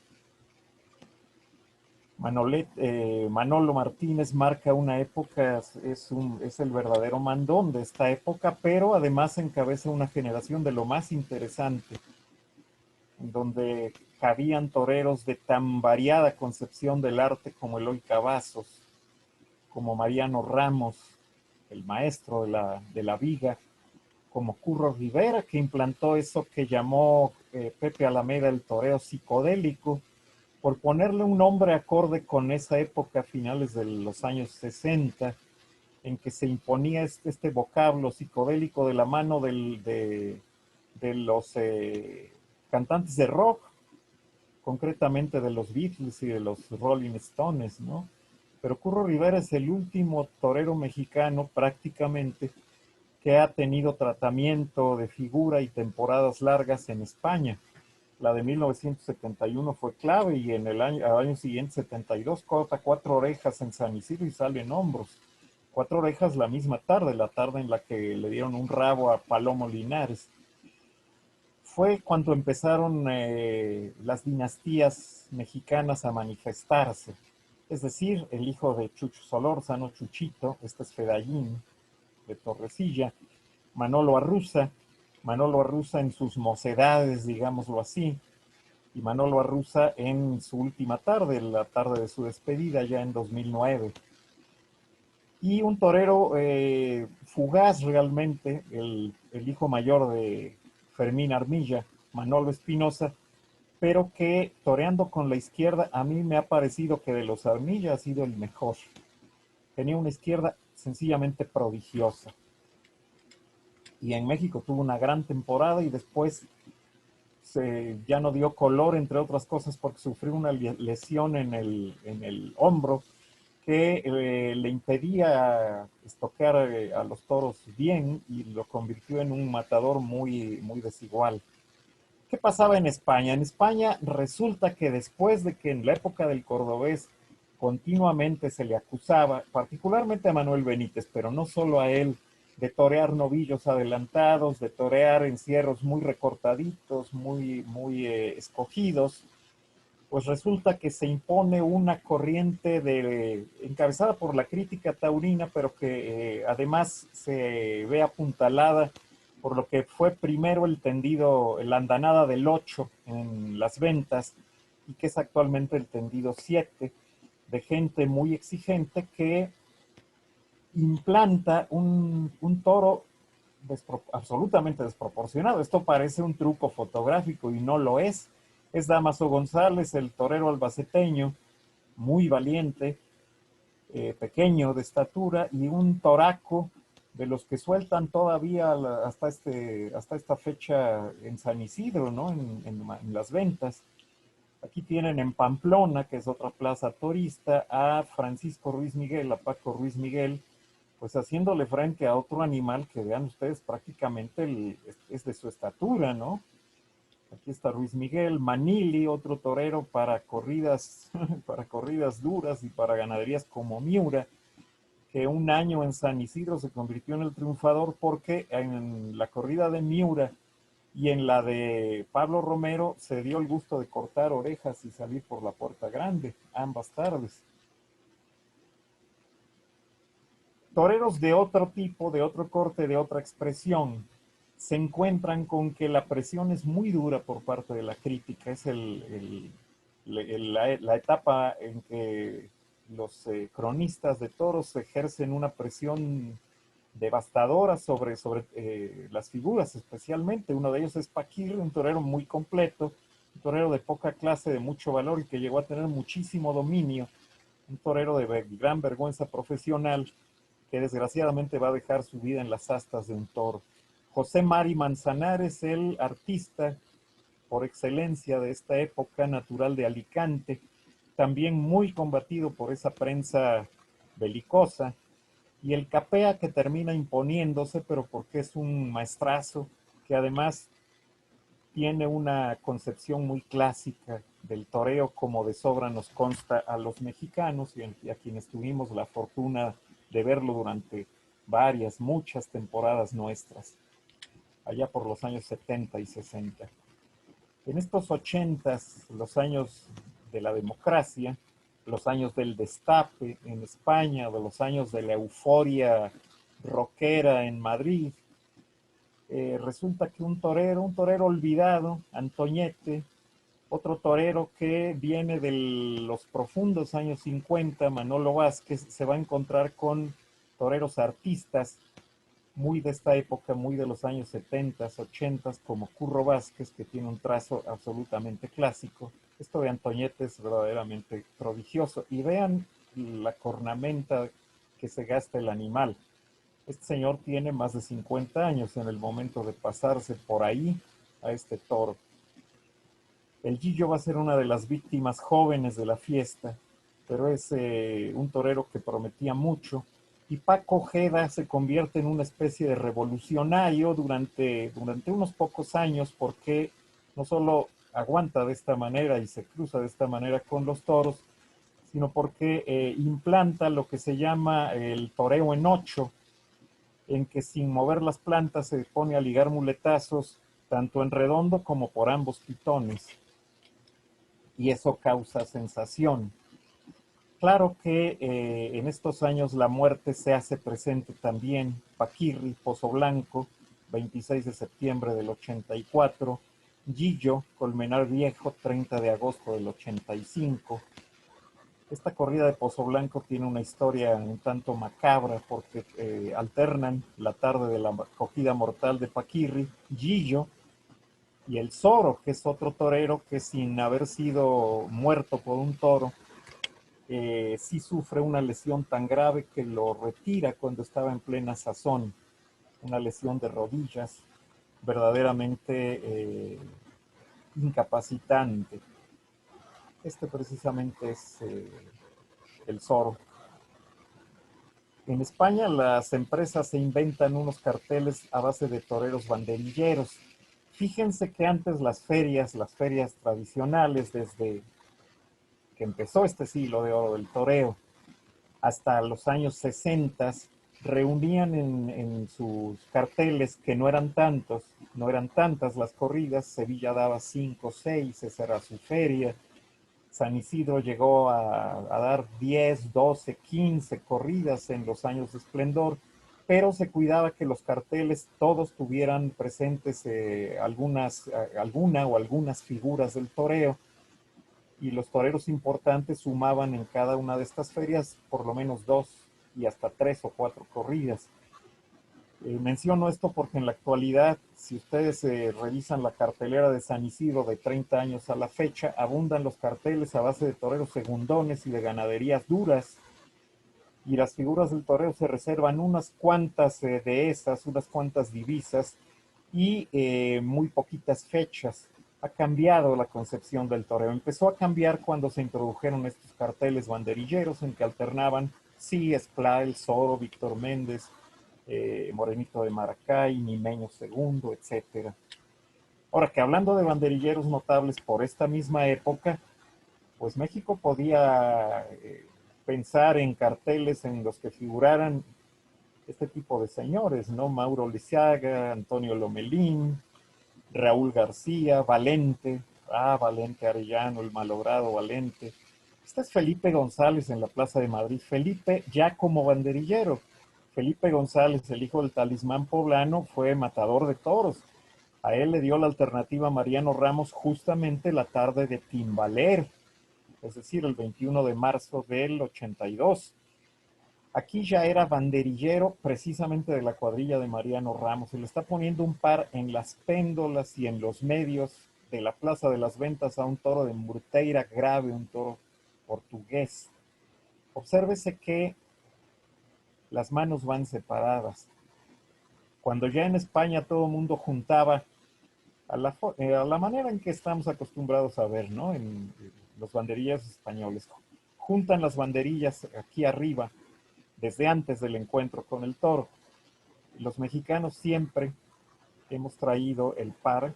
Manolo Martínez marca una época, es el verdadero mandón de esta época, pero además encabeza una generación de lo más interesante, donde cabían toreros de tan variada concepción del arte como Eloy Cavazos, como Mariano Ramos, el maestro de la viga, como Curro Rivera, que implantó eso que llamó Pepe Alameda el toreo psicodélico, por ponerle un nombre acorde con esa época, finales de los años 60, en que se imponía este vocablo psicodélico de la mano de los cantantes de rock, concretamente de los Beatles y de los Rolling Stones, ¿no? Pero Curro Rivera es el último torero mexicano prácticamente que ha tenido tratamiento de figura y temporadas largas en España. La de 1971 fue clave y al año siguiente, 72, corta 4 orejas en San Isidro y sale en hombros. 4 orejas la misma tarde, la tarde en la que le dieron un rabo a Palomo Linares. Fue cuando empezaron las dinastías mexicanas a manifestarse. Es decir, el hijo de Chucho Solórzano, Chuchito, este es Fedallín de Torrecilla, Manolo Arruza en sus mocedades, digámoslo así, y Manolo Arruza en su última tarde, la tarde de su despedida, ya en 2009. Y un torero fugaz realmente, el hijo mayor de Fermín Armilla, Manolo Espinosa, pero que toreando con la izquierda, a mí me ha parecido que de los Armilla ha sido el mejor. Tenía una izquierda sencillamente prodigiosa. Y en México tuvo una gran temporada y después ya no dio color, entre otras cosas, porque sufrió una lesión en el hombro que le impedía estoquear a los toros bien y lo convirtió en un matador muy, muy desigual. ¿Qué pasaba en España? En España resulta que después de que en la época del cordobés continuamente se le acusaba, particularmente a Manuel Benítez, pero no solo a él, de torear novillos adelantados, de torear encierros muy recortaditos, muy escogidos, pues resulta que se impone una corriente encabezada por la crítica taurina, pero que además se ve apuntalada por lo que fue primero el tendido, la andanada del 8 en las ventas, y que es actualmente el tendido 7, de gente muy exigente que implanta un toro absolutamente desproporcionado. Esto parece un truco fotográfico y no lo es. Es Dámaso González, el torero albaceteño, muy valiente, pequeño de estatura, y un toraco de los que sueltan todavía hasta esta fecha en San Isidro, ¿no? En las ventas. Aquí tienen en Pamplona, que es otra plaza turista, a Francisco Ruiz Miguel, a Paco Ruiz Miguel, pues haciéndole frente a otro animal que, vean ustedes, prácticamente es de su estatura, ¿no? Aquí está Ruiz Miguel, Manili, otro torero para corridas, para corridas duras y para ganaderías como Miura, que un año en San Isidro se convirtió en el triunfador porque en la corrida de Miura y en la de Pablo Romero se dio el gusto de cortar orejas y salir por la puerta grande, ambas tardes. Toreros de otro tipo, de otro corte, de otra expresión, se encuentran con que la presión es muy dura por parte de la crítica. Es la etapa en que los cronistas de toros ejercen una presión devastadora sobre las figuras, especialmente. Uno de ellos es Paquirri, un torero muy completo, un torero de poca clase, de mucho valor y que llegó a tener muchísimo dominio, un torero de gran vergüenza profesional, que desgraciadamente va a dejar su vida en las astas de un toro. José Mari Manzanares, el artista por excelencia de esta época, natural de Alicante, también muy combatido por esa prensa belicosa, y el Capea, que termina imponiéndose, pero porque es un maestrazo, que además tiene una concepción muy clásica del toreo, como de sobra nos consta a los mexicanos y a quienes tuvimos la fortuna de verlo durante muchas temporadas nuestras, allá por los años 70 y 60. En estos 80s, los años de la democracia, los años del destape en España, de los años de la euforia rockera en Madrid, resulta que un torero olvidado, Antoñete, otro torero que viene de los profundos años 50, Manolo Vázquez, se va a encontrar con toreros artistas muy de esta época, muy de los años 70, 80, como Curro Vázquez, que tiene un trazo absolutamente clásico. Esto de Antoñete es verdaderamente prodigioso. Y vean la cornamenta que se gasta el animal. Este señor tiene más de 50 años en el momento de pasarse por ahí a este toro. El Gillo va a ser una de las víctimas jóvenes de la fiesta, pero es un torero que prometía mucho. Y Paco Ojeda se convierte en una especie de revolucionario durante unos pocos años, porque no solo aguanta de esta manera y se cruza de esta manera con los toros, sino porque implanta lo que se llama el toreo en 8, en que sin mover las plantas se pone a ligar muletazos tanto en redondo como por ambos pitones, y eso causa sensación. Claro que en estos años la muerte se hace presente también. Paquirri, Pozo Blanco, 26 de septiembre del 84, Gillo, Colmenar Viejo, 30 de agosto del 85. Esta corrida de Pozo Blanco tiene una historia un tanto macabra, porque alternan la tarde de la acogida mortal de Paquirri, Gillo y el Zoro, que es otro torero que, sin haber sido muerto por un toro, sí sufre una lesión tan grave que lo retira cuando estaba en plena sazón, una lesión de rodillas verdaderamente incapacitante. Este precisamente es el Zoro. En España las empresas se inventan unos carteles a base de toreros banderilleros. Fíjense que antes las ferias tradicionales, desde que empezó este siglo de oro del toreo hasta los años 60, reunían en sus carteles, que no eran tantos, no eran tantas las corridas. Sevilla daba 5 o 6, esa era su feria. San Isidro llegó a dar 10, 12, 15 corridas en los años de esplendor, pero se cuidaba que los carteles todos tuvieran presentes alguna o algunas figuras del toreo, y los toreros importantes sumaban en cada una de estas ferias por lo menos 2 y hasta 3 o 4 corridas. Menciono esto porque en la actualidad, si ustedes revisan la cartelera de San Isidro de 30 años a la fecha, abundan los carteles a base de toreros segundones y de ganaderías duras, y las figuras del toreo se reservan unas cuantas de esas, unas cuantas divisas y muy poquitas fechas. Ha cambiado la concepción del toreo. Empezó a cambiar cuando se introdujeron estos carteles banderilleros en que alternaban, sí, Esplá, El Zorro, Víctor Méndez, Morenito de Maracay, Nimeño II, etcétera. Ahora, que hablando de banderilleros notables por esta misma época, pues México podía pensar en carteles en los que figuraran este tipo de señores, ¿no? Mauro Lisiaga, Antonio Lomelín, Raúl García, Valente, Valente Arellano, el malogrado Valente. Este es Felipe González en la Plaza de Madrid. Felipe ya como banderillero. Felipe González, el hijo del talismán poblano, fue matador de toros. A él le dio la alternativa Mariano Ramos justamente la tarde de Timbaler, es decir, el 21 de marzo del 82. Aquí ya era banderillero precisamente de la cuadrilla de Mariano Ramos. Se le está poniendo un par en las péndolas y en los medios de la Plaza de las Ventas a un toro de Murteira grave, un toro portugués. Obsérvese que las manos van separadas. Cuando ya en España todo el mundo juntaba a la manera en que estamos acostumbrados a ver, ¿no? En los banderillas españoles. Juntan las banderillas aquí arriba, desde antes del encuentro con el toro. Los mexicanos siempre hemos traído el par,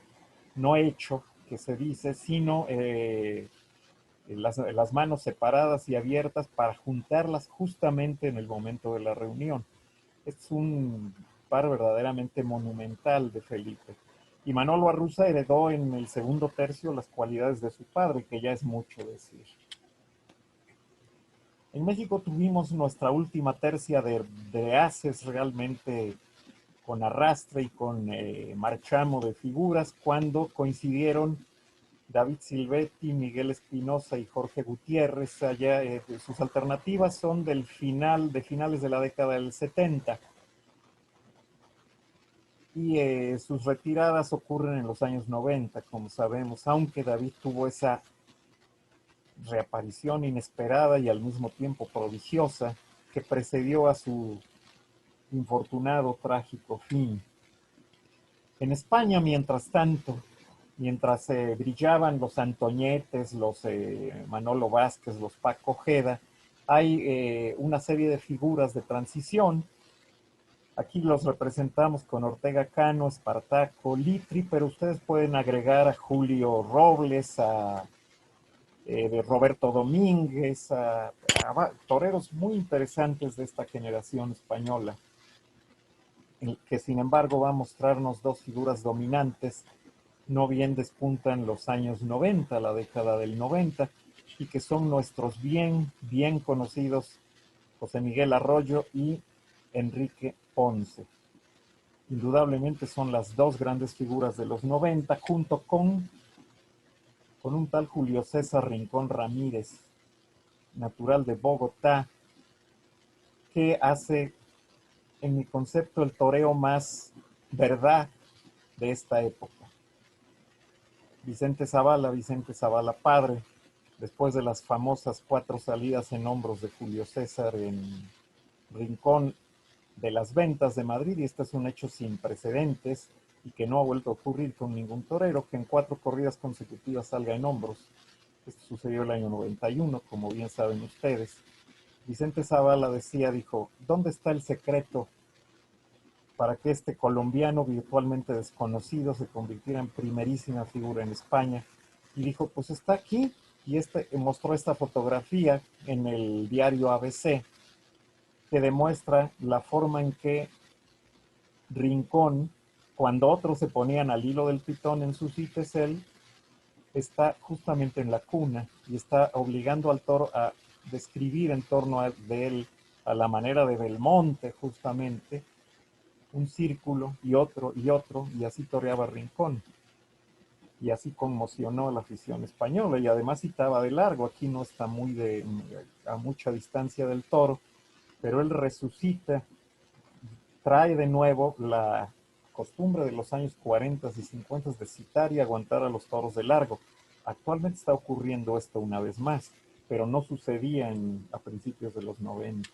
no hecho, que se dice, sino las manos separadas y abiertas para juntarlas justamente en el momento de la reunión. Es un par verdaderamente monumental de Felipe. Y Manolo Arruza heredó en el segundo tercio las cualidades de su padre, que ya es mucho decir. En México tuvimos nuestra última tercia de haces realmente con arrastre y con marchamo de figuras, cuando coincidieron David Silvetti, Miguel Espinosa y Jorge Gutiérrez. Allá, sus alternativas son de finales de la década del 70. Y sus retiradas ocurren en los años 90, como sabemos, aunque David tuvo esa reaparición inesperada y al mismo tiempo prodigiosa que precedió a su infortunado, trágico fin. En España, mientras tanto, mientras brillaban los Antoñetes, los Manolo Vázquez, los Paco Ojeda, hay una serie de figuras de transición. Aquí los representamos con Ortega Cano, Espartaco, Litri, pero ustedes pueden agregar a Julio Robles, de Roberto Domínguez, a toreros muy interesantes de esta generación española, que sin embargo va a mostrarnos dos figuras dominantes. No bien despuntan los años 90, la década del 90, y que son nuestros bien conocidos José Miguel Arroyo y Enrique Ponce. Indudablemente son las dos grandes figuras de los 90, junto con un tal Julio César Rincón Ramírez, natural de Bogotá, que hace, en mi concepto, el toreo más verdad de esta época. Vicente Zavala padre, después de las famosas 4 salidas en hombros de Julio César en Rincón de las Ventas de Madrid, y este es un hecho sin precedentes y que no ha vuelto a ocurrir con ningún torero, que en 4 corridas consecutivas salga en hombros. Esto sucedió el año 91, como bien saben ustedes. Vicente Zavala dijo, ¿dónde está el secreto para que este colombiano virtualmente desconocido se convirtiera en primerísima figura en España? Y dijo, pues está aquí, y mostró esta fotografía en el diario ABC, que demuestra la forma en que Rincón, cuando otros se ponían al hilo del pitón en su CITES, él está justamente en la cuna y está obligando al toro a describir en torno de él, a la manera de Belmonte justamente, un círculo y otro, y así toreaba Rincón. Y así conmocionó a la afición española, y además citaba de largo, aquí no está a mucha distancia del toro, pero él resucita, trae de nuevo la costumbre de los años 40 y 50 de citar y aguantar a los toros de largo. Actualmente está ocurriendo esto una vez más, pero no sucedía a principios de los 90.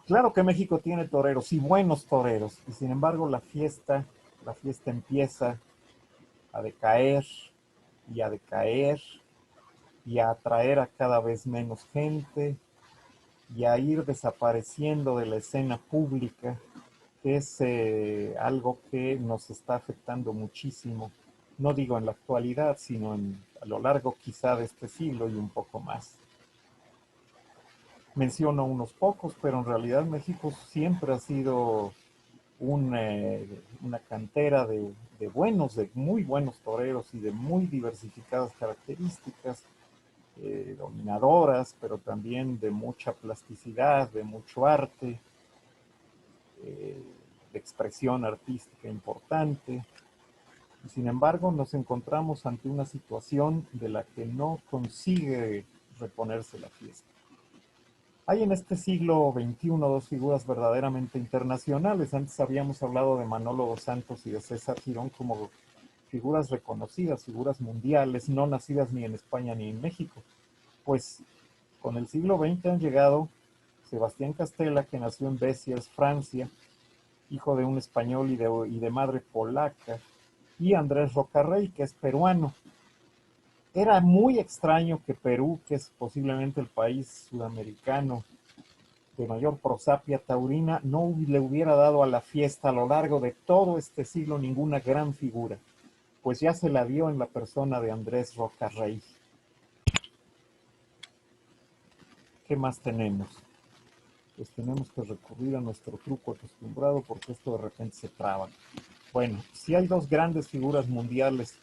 Claro que México tiene toreros y buenos toreros, y sin embargo la fiesta empieza a decaer y a decaer y a atraer a cada vez menos gente y a ir desapareciendo de la escena pública, que es algo que nos está afectando muchísimo, no digo en la actualidad, sino a lo largo quizá de este siglo y un poco más. Menciono unos pocos, pero en realidad México siempre ha sido una cantera de muy buenos toreros y de muy diversificadas características, dominadoras, pero también de mucha plasticidad, de mucho arte, eh, de expresión artística importante. Y sin embargo, nos encontramos ante una situación de la que no consigue reponerse la fiesta. Hay en este siglo XXI dos figuras verdaderamente internacionales. Antes habíamos hablado de Manolo dos Santos y de César Girón como figuras reconocidas, figuras mundiales, no nacidas ni en España ni en México. Pues con el siglo XX han llegado Sebastián Castella, que nació en Béziers, Francia, hijo de un español y de madre polaca, y Andrés Rocarrey, que es peruano. Era muy extraño que Perú, que es posiblemente el país sudamericano de mayor prosapia taurina, no le hubiera dado a la fiesta a lo largo de todo este siglo ninguna gran figura, pues ya se la dio en la persona de Andrés Rocarrey. ¿Qué más tenemos? Pues tenemos que recurrir a nuestro truco acostumbrado porque esto de repente se traba. Bueno, si hay dos grandes figuras mundiales,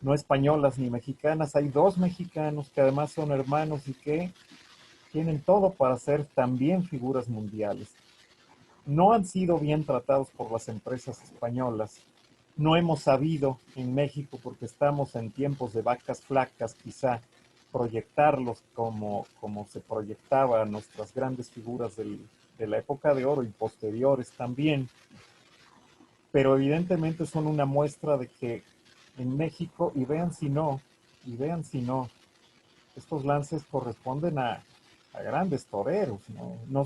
no españolas ni mexicanas, hay dos mexicanos que además son hermanos y que tienen todo para ser también figuras mundiales. No han sido bien tratados por las empresas españolas. No hemos sabido en México, porque estamos en tiempos de vacas flacas, quizá proyectarlos como se proyectaba a nuestras grandes figuras de la época de oro y posteriores también. Pero evidentemente son una muestra de que en México, y vean si no, estos lances corresponden a grandes toreros, ¿no? No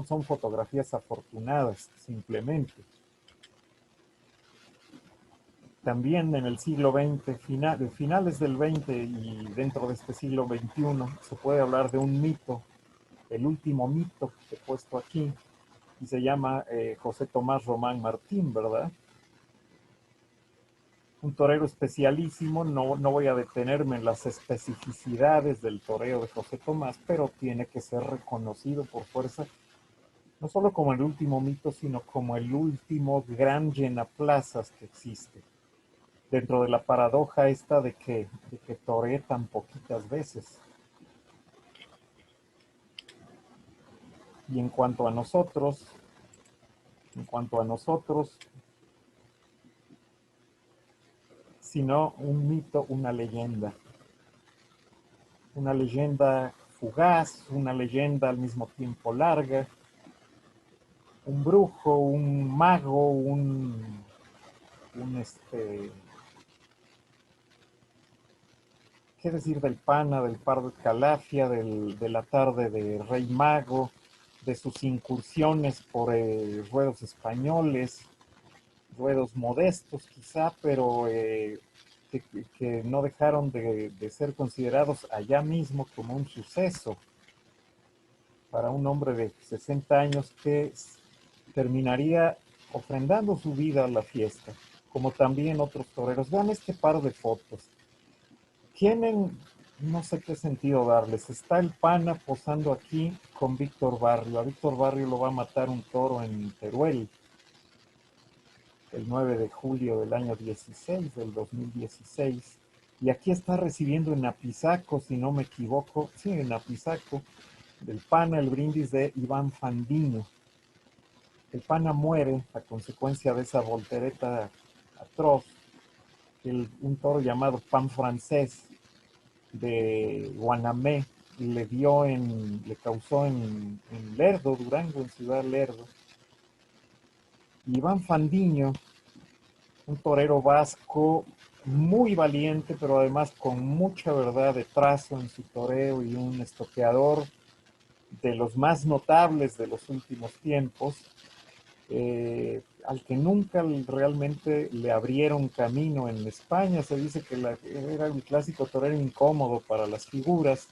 son fotografías afortunadas, simplemente. También en el siglo XX, finales del XX y dentro de este siglo XXI, se puede hablar de un mito, el último mito que he puesto aquí, y se llama José Tomás Román Martín, ¿verdad? Un torero especialísimo, no voy a detenerme en las especificidades del toreo de José Tomás, pero tiene que ser reconocido por fuerza, no solo como el último mito, sino como el último gran llenaplazas que existe, dentro de la paradoja esta de que toreé tan poquitas veces. Y en cuanto a nosotros, sino un mito, una leyenda fugaz, una leyenda al mismo tiempo larga, un brujo, un mago, ¿qué decir del pana, del Pardo de Calafia, de la tarde de Rey Mago, de sus incursiones por ruedos españoles, ruedos modestos quizá, pero que no dejaron de ser considerados allá mismo como un suceso para un hombre de 60 años que terminaría ofrendando su vida a la fiesta, como también otros toreros. Vean este par de fotos. Tienen no sé qué sentido darles. Está el Pana posando aquí con Víctor Barrio. A Víctor Barrio lo va a matar un toro en Teruel el 9 de julio del año 16, del 2016. Y aquí está recibiendo en Apizaco, si no me equivoco, sí, en Apizaco, del Pana el brindis de Iván Fandiño. El Pana muere a consecuencia de esa voltereta atroz. Un toro llamado Pan Francés de Guanamé le causó en Lerdo, Durango, en Ciudad Lerdo. Iván Fandiño, un torero vasco muy valiente, pero además con mucha verdad de trazo en su toreo y un estoqueador de los más notables de los últimos tiempos, al que nunca realmente le abrieron camino en España. Se dice que era el clásico torero incómodo para las figuras,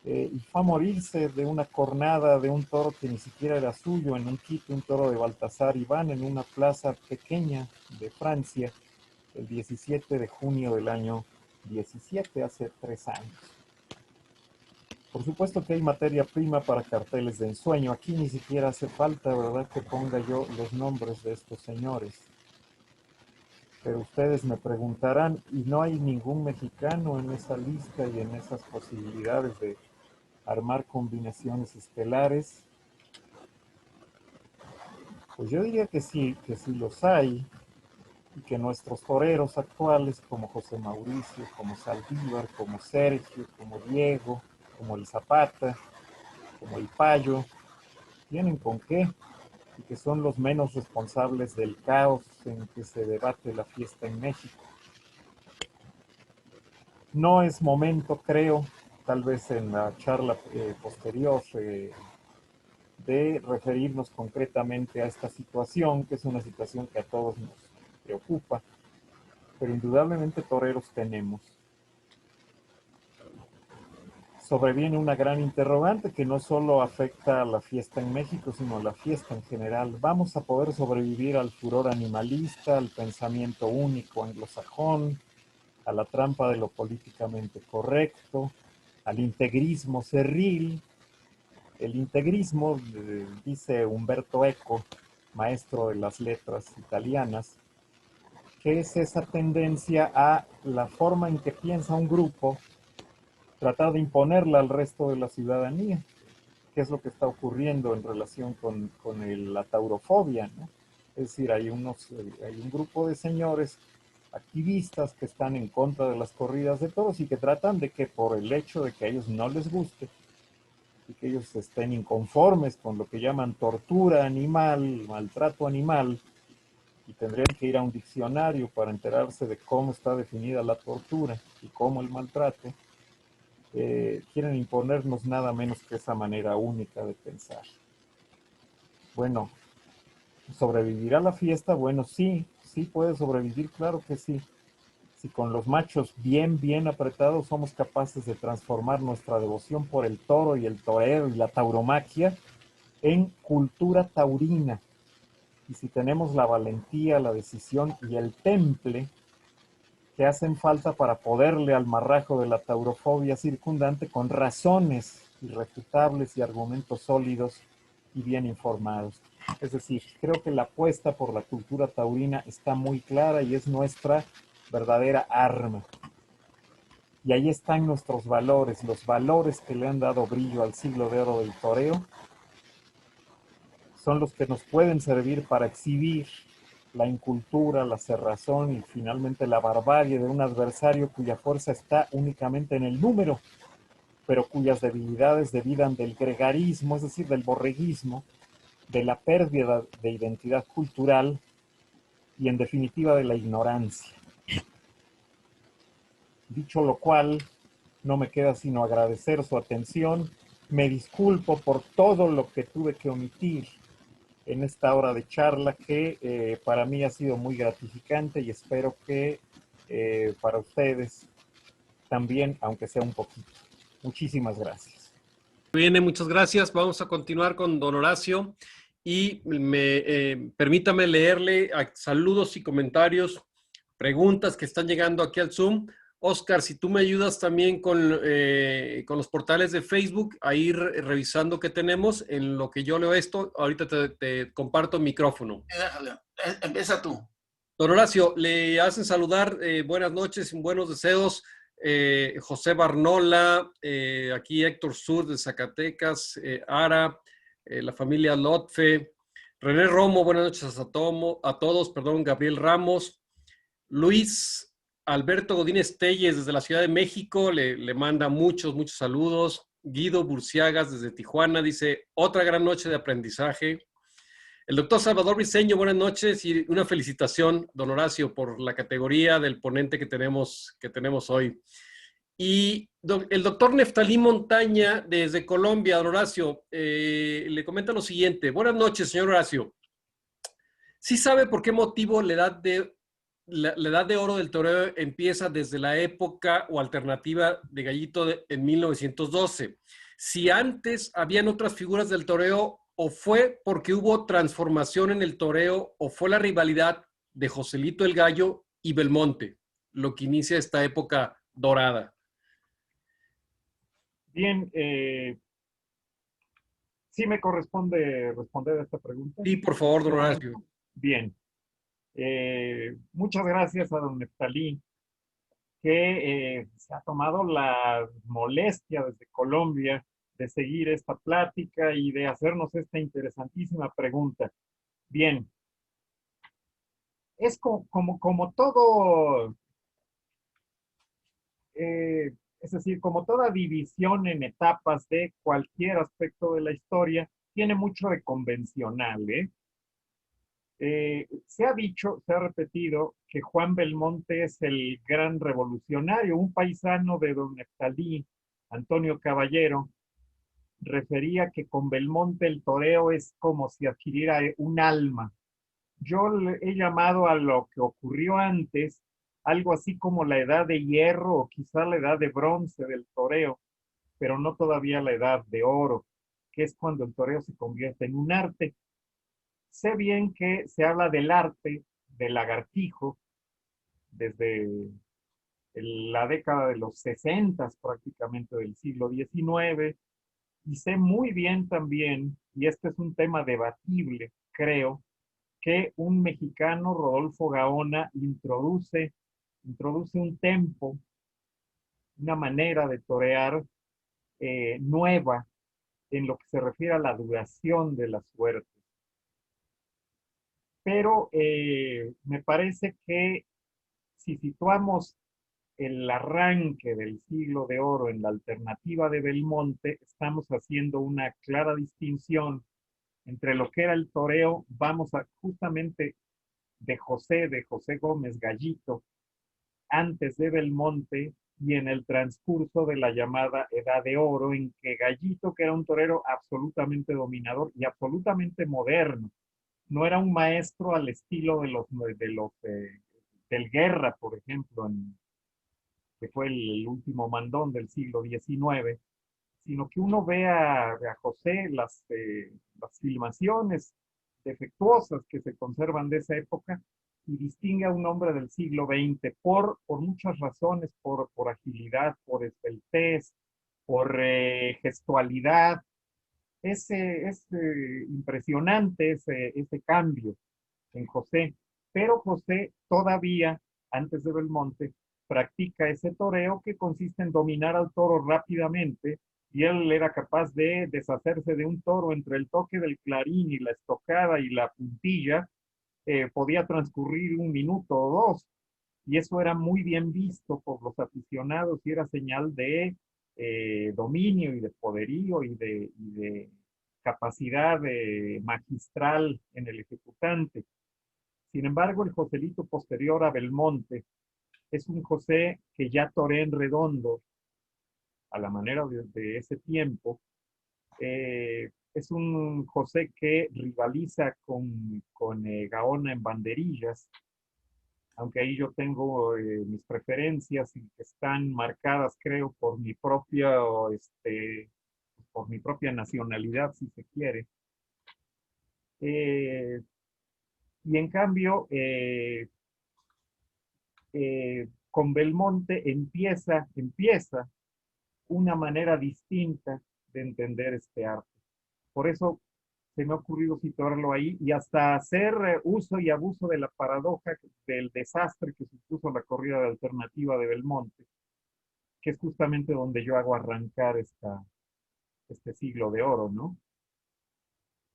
y fue a morirse de una cornada de un toro que ni siquiera era suyo en un Quito, un toro de Baltasar Iván, en una plaza pequeña de Francia, el 17 de junio del año 17, hace 3 años. Por supuesto que hay materia prima para carteles de ensueño. Aquí ni siquiera hace falta, ¿verdad?, que ponga yo los nombres de estos señores. Pero ustedes me preguntarán, ¿y no hay ningún mexicano en esa lista y en esas posibilidades de armar combinaciones estelares? Pues yo diría que sí los hay, y que nuestros toreros actuales, como José Mauricio, como Saldívar, como Sergio, como Diego, como el Zapata, como el Payo, tienen con qué, y que son los menos responsables del caos en que se debate la fiesta en México. No es momento, creo, tal vez en la charla posterior, de referirnos concretamente a esta situación, que es una situación que a todos nos preocupa, pero indudablemente toreros tenemos. Sobreviene una gran interrogante que no solo afecta a la fiesta en México, sino a la fiesta en general. ¿Vamos a poder sobrevivir al furor animalista, al pensamiento único anglosajón, a la trampa de lo políticamente correcto, al integrismo cerril? El integrismo, dice Umberto Eco, maestro de las letras italianas, que es esa tendencia a la forma en que piensa un grupo, tratar de imponerla al resto de la ciudadanía, que es lo que está ocurriendo en relación con la taurofobia, ¿no? Es decir, hay un grupo de señores activistas que están en contra de las corridas de toros y que tratan de que, por el hecho de que a ellos no les guste y que ellos estén inconformes con lo que llaman tortura animal, maltrato animal, y tendrían que ir a un diccionario para enterarse de cómo está definida la tortura y cómo el maltrato, quieren imponernos nada menos que esa manera única de pensar. Bueno, ¿sobrevivirá la fiesta? Bueno, sí puede sobrevivir, claro que sí. Si con los machos bien apretados somos capaces de transformar nuestra devoción por el toro y el torero y la tauromaquia en cultura taurina. Y si tenemos la valentía, la decisión y el temple que hacen falta para poderle al marrajo de la taurofobia circundante con razones irrefutables y argumentos sólidos y bien informados. Es decir, creo que la apuesta por la cultura taurina está muy clara y es nuestra verdadera arma. Y ahí están nuestros valores, los valores que le han dado brillo al siglo de oro del toreo, son los que nos pueden servir para exhibir la incultura, la cerrazón y finalmente la barbarie de un adversario cuya fuerza está únicamente en el número, pero cuyas debilidades derivan del gregarismo, es decir, del borreguismo, de la pérdida de identidad cultural y en definitiva de la ignorancia. Dicho lo cual, no me queda sino agradecer su atención. Me disculpo por todo lo que tuve que omitir en esta hora de charla que para mí ha sido muy gratificante y espero que para ustedes también, aunque sea un poquito. Muchísimas gracias. Bien, muchas gracias. Vamos a continuar con don Horacio y permítame leerle saludos y comentarios, preguntas que están llegando aquí al Zoom. Oscar, si tú me ayudas también con los portales de Facebook, a ir revisando qué tenemos, en lo que yo leo esto, ahorita te comparto el micrófono. Déjale, empieza tú. Don Horacio, le hacen saludar, buenas noches, buenos deseos, José Barnola, aquí Héctor Sur de Zacatecas, Ara, la familia Lotfe, René Romo, buenas noches a todos, perdón, Gabriel Ramos, Luis Alberto Godínez Telles desde la Ciudad de México, le manda muchos, muchos saludos, Guido Burciagas desde Tijuana, dice, otra gran noche de aprendizaje. El doctor Salvador Briceño, buenas noches y una felicitación, don Horacio, por la categoría del ponente que tenemos hoy. Y el doctor Neftalí Montaña, desde Colombia, don Horacio, le comenta lo siguiente. Buenas noches, señor Horacio. ¿Sí sabe por qué motivo la edad de oro del toreo empieza desde la época o alternativa de Gallito en 1912? Si antes habían otras figuras del toreo, o fue porque hubo transformación en el toreo, o fue la rivalidad de Joselito el Gallo y Belmonte, lo que inicia esta época dorada. Bien, ¿sí me corresponde responder a esta pregunta? Sí, por favor, don Horacio. Bien. Muchas gracias a don Neftalí, que se ha tomado la molestia desde Colombia de seguir esta plática y de hacernos esta interesantísima pregunta. Bien, es como todo, es decir, como toda división en etapas de cualquier aspecto de la historia, tiene mucho de convencional, ¿eh? Se ha dicho, se ha repetido que Juan Belmonte es el gran revolucionario, un paisano de don Neftalí, Antonio Caballero, refería que con Belmonte el toreo es como si adquiriera un alma. Yo le he llamado a lo que ocurrió antes algo así como la edad de hierro o quizá la edad de bronce del toreo, pero no todavía la edad de oro, que es cuando el toreo se convierte en un arte. Sé bien que se habla del arte del lagartijo desde la década de los 60 prácticamente del siglo XIX, y sé muy bien también, y este es un tema debatible, creo, que un mexicano, Rodolfo Gaona, introduce un tempo, una manera de torear nueva en lo que se refiere a la duración de la suerte. Pero me parece que si situamos el arranque del siglo de oro en la alternativa de Belmonte, estamos haciendo una clara distinción entre lo que era el toreo, vamos a justamente de José Gómez Gallito, antes de Belmonte y en el transcurso de la llamada Edad de Oro, en que Gallito, que era un torero absolutamente dominador y absolutamente moderno, no era un maestro al estilo del Guerra, por ejemplo, que fue el último mandón del siglo XIX, sino que uno ve a José las filmaciones defectuosas que se conservan de esa época y distingue a un hombre del siglo XX por muchas razones, por agilidad, por esbeltez, por gestualidad. Es impresionante ese cambio en José, pero José todavía, antes de Belmonte, practica ese toreo que consiste en dominar al toro rápidamente, y él era capaz de deshacerse de un toro entre el toque del clarín y la estocada y la puntilla, podía transcurrir un minuto o dos, y eso era muy bien visto por los aficionados y era señal de dominio y de poderío y de capacidad magistral en el ejecutante. Sin embargo, el Joselito posterior a Belmonte es un José que ya torea en redondo, a la manera de ese tiempo. Es un José que rivaliza con Gaona en banderillas, aunque ahí yo tengo mis preferencias y que están marcadas, creo, por mi propia nacionalidad, si se quiere. Y en cambio, con Belmonte empieza una manera distinta de entender este arte. Por eso se me ha ocurrido situarlo ahí y hasta hacer uso y abuso de la paradoja del desastre que supuso la corrida de alternativa de Belmonte, que es justamente donde yo hago arrancar este siglo de oro, ¿no?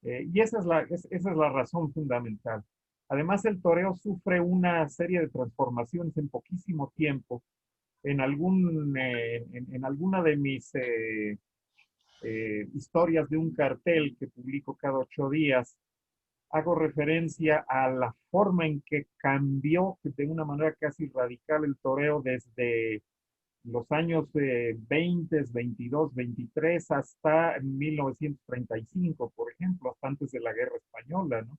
Y esa es la razón fundamental. Además, el toreo sufre una serie de transformaciones en poquísimo tiempo. En alguna de mis historias de un cartel que publico cada 8 días, hago referencia a la forma en que cambió de una manera casi radical el toreo desde los años 20, 22, 23 hasta 1935, por ejemplo, hasta antes de la Guerra Española, ¿no?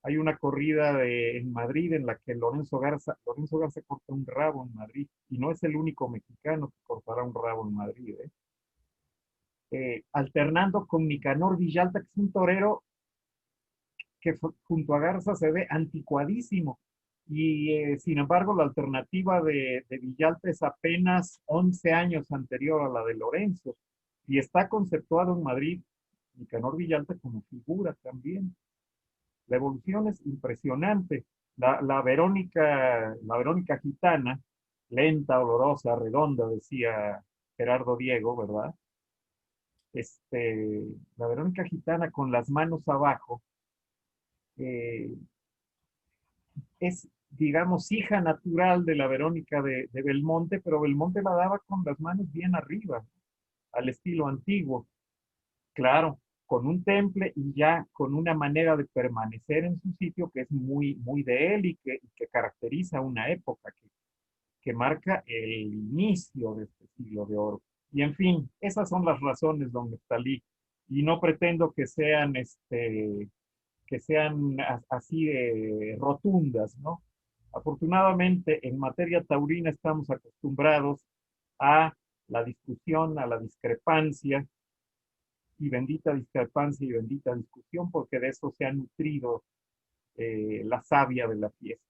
Hay una corrida en Madrid en la que Lorenzo Garza corta un rabo en Madrid, y no es el único mexicano que cortará un rabo en Madrid, ¿eh? Alternando con Nicanor Villalta, que es un torero que junto a Garza se ve anticuadísimo. Y sin embargo, la alternativa de Villalta es apenas 11 años anterior a la de Lorenzo. Y está conceptuado en Madrid Nicanor Villalta como figura también. La evolución es impresionante. La Verónica gitana, lenta, olorosa, redonda, decía Gerardo Diego, ¿verdad? La Verónica gitana con las manos abajo, eh, es, digamos, hija natural de la Verónica de Belmonte, pero Belmonte la daba con las manos bien arriba, al estilo antiguo. Claro, con un temple y ya con una manera de permanecer en su sitio que es muy, muy de él y que caracteriza una época que marca el inicio de este siglo de oro. Y en fin, esas son las razones, don Neftalí, y no pretendo que sean así de rotundas, ¿no? Afortunadamente, en materia taurina estamos acostumbrados a la discusión, a la discrepancia, y bendita discrepancia y bendita discusión, porque de eso se ha nutrido la savia de la fiesta.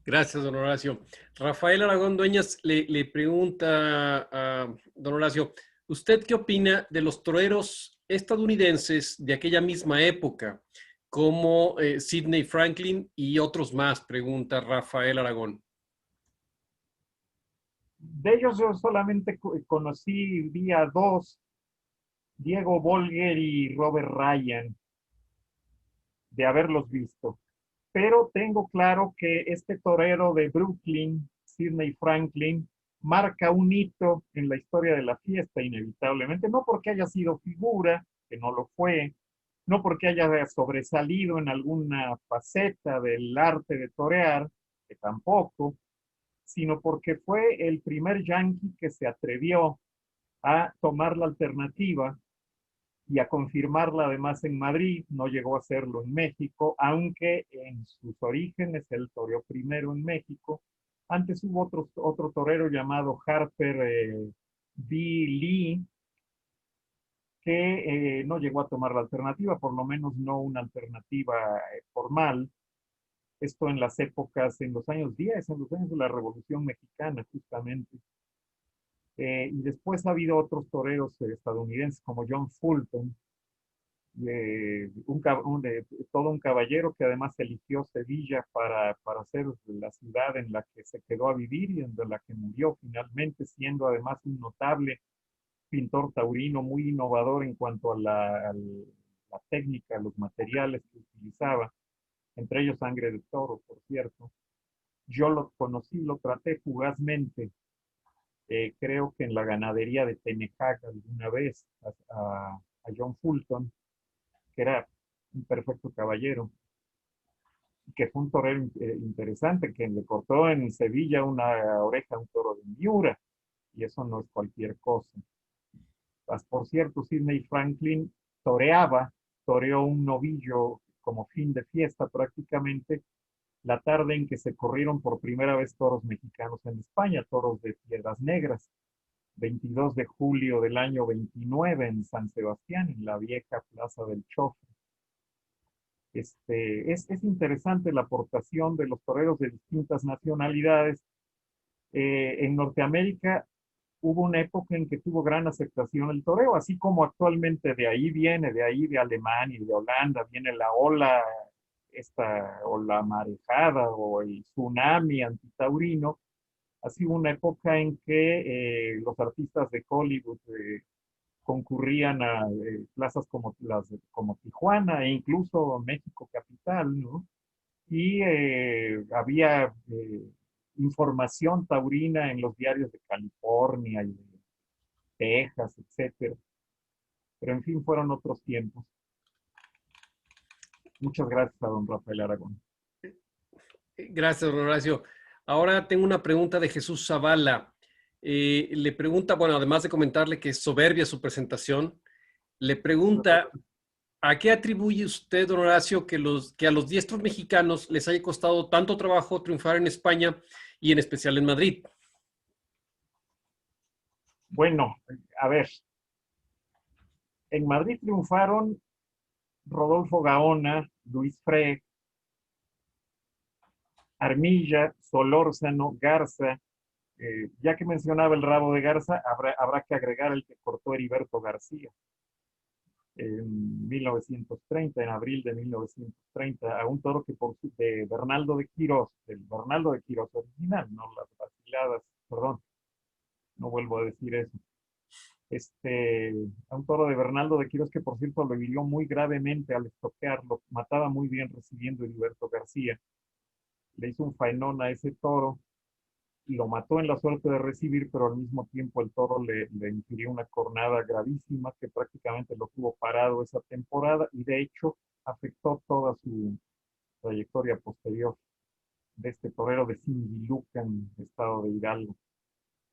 Gracias, don Horacio. Rafael Aragón Dueñas le pregunta a don Horacio, ¿usted qué opina de los toreros estadounidenses de aquella misma época, como Sidney Franklin y otros más? Pregunta Rafael Aragón. De ellos yo solamente conocí día dos, Diego Bolger y Robert Ryan, de haberlos visto. Pero tengo claro que este torero de Brooklyn, Sidney Franklin, marca un hito en la historia de la fiesta, inevitablemente, no porque haya sido figura, que no lo fue, no porque haya sobresalido en alguna faceta del arte de torear, que tampoco, sino porque fue el primer yankee que se atrevió a tomar la alternativa y a confirmarla además en Madrid. No llegó a hacerlo en México, aunque en sus orígenes él toreó primero en México. Antes hubo otro torero llamado Harper B. Lee, que no llegó a tomar la alternativa, por lo menos no una alternativa formal. Esto en las épocas, en los años 10, en los años de la Revolución Mexicana, justamente. Y después ha habido otros toreros estadounidenses como John Fulton, todo un caballero que además eligió Sevilla para ser la ciudad en la que se quedó a vivir y en la que murió finalmente, siendo además un notable pintor taurino, muy innovador en cuanto a la técnica, los materiales que utilizaba, entre ellos sangre de toro, por cierto. Yo lo conocí, lo traté fugazmente, creo que en la ganadería de Tenejaca alguna vez, a John Fulton, que era un perfecto caballero, que fue un torero interesante, que le cortó en Sevilla una oreja a un toro de Miura, y eso no es cualquier cosa. Por cierto, Sidney Franklin toreó un novillo como fin de fiesta prácticamente, la tarde en que se corrieron por primera vez toros mexicanos en España, toros de Piedras Negras, 22 de julio del año 29 en San Sebastián, en la vieja Plaza del Chofe. Es interesante la aportación de los toreros de distintas nacionalidades. En Norteamérica hubo una época en que tuvo gran aceptación el toreo, así como actualmente de ahí viene, de ahí de Alemania y de Holanda, viene la ola, o la marejada, o el tsunami antitaurino. Así hubo una época en que los artistas de Hollywood concurrían a plazas como Tijuana e incluso México capital, ¿no? Y había información taurina en los diarios de California y de Texas, etcétera. Pero en fin, fueron otros tiempos. Muchas gracias a don Rafael Aragón. Gracias, don Horacio. Ahora tengo una pregunta de Jesús Zavala. Le pregunta, bueno, además de comentarle que es soberbia su presentación, le pregunta, ¿a qué atribuye usted, don Horacio, que a los diestros mexicanos les haya costado tanto trabajo triunfar en España y en especial en Madrid? Bueno, a ver, en Madrid triunfaron Rodolfo Gaona, Luis Frey, Armilla, Solórzano, Garza. Ya que mencionaba el rabo de Garza, habrá que agregar el que cortó Heriberto García en 1930, en abril de 1930, a un toro de Bernaldo de Quirós, del Bernaldo de Quirós original, no las vaciladas, perdón, no vuelvo a decir eso. A un toro de Bernaldo de Quirós que por cierto lo hirió muy gravemente al estoquearlo, mataba muy bien recibiendo Heriberto García, le hizo un faenón a ese toro, lo mató en la suerte de recibir, pero al mismo tiempo el toro le infirió una cornada gravísima que prácticamente lo tuvo parado esa temporada y de hecho afectó toda su trayectoria posterior de este torero de Singilucan, estado de Hidalgo.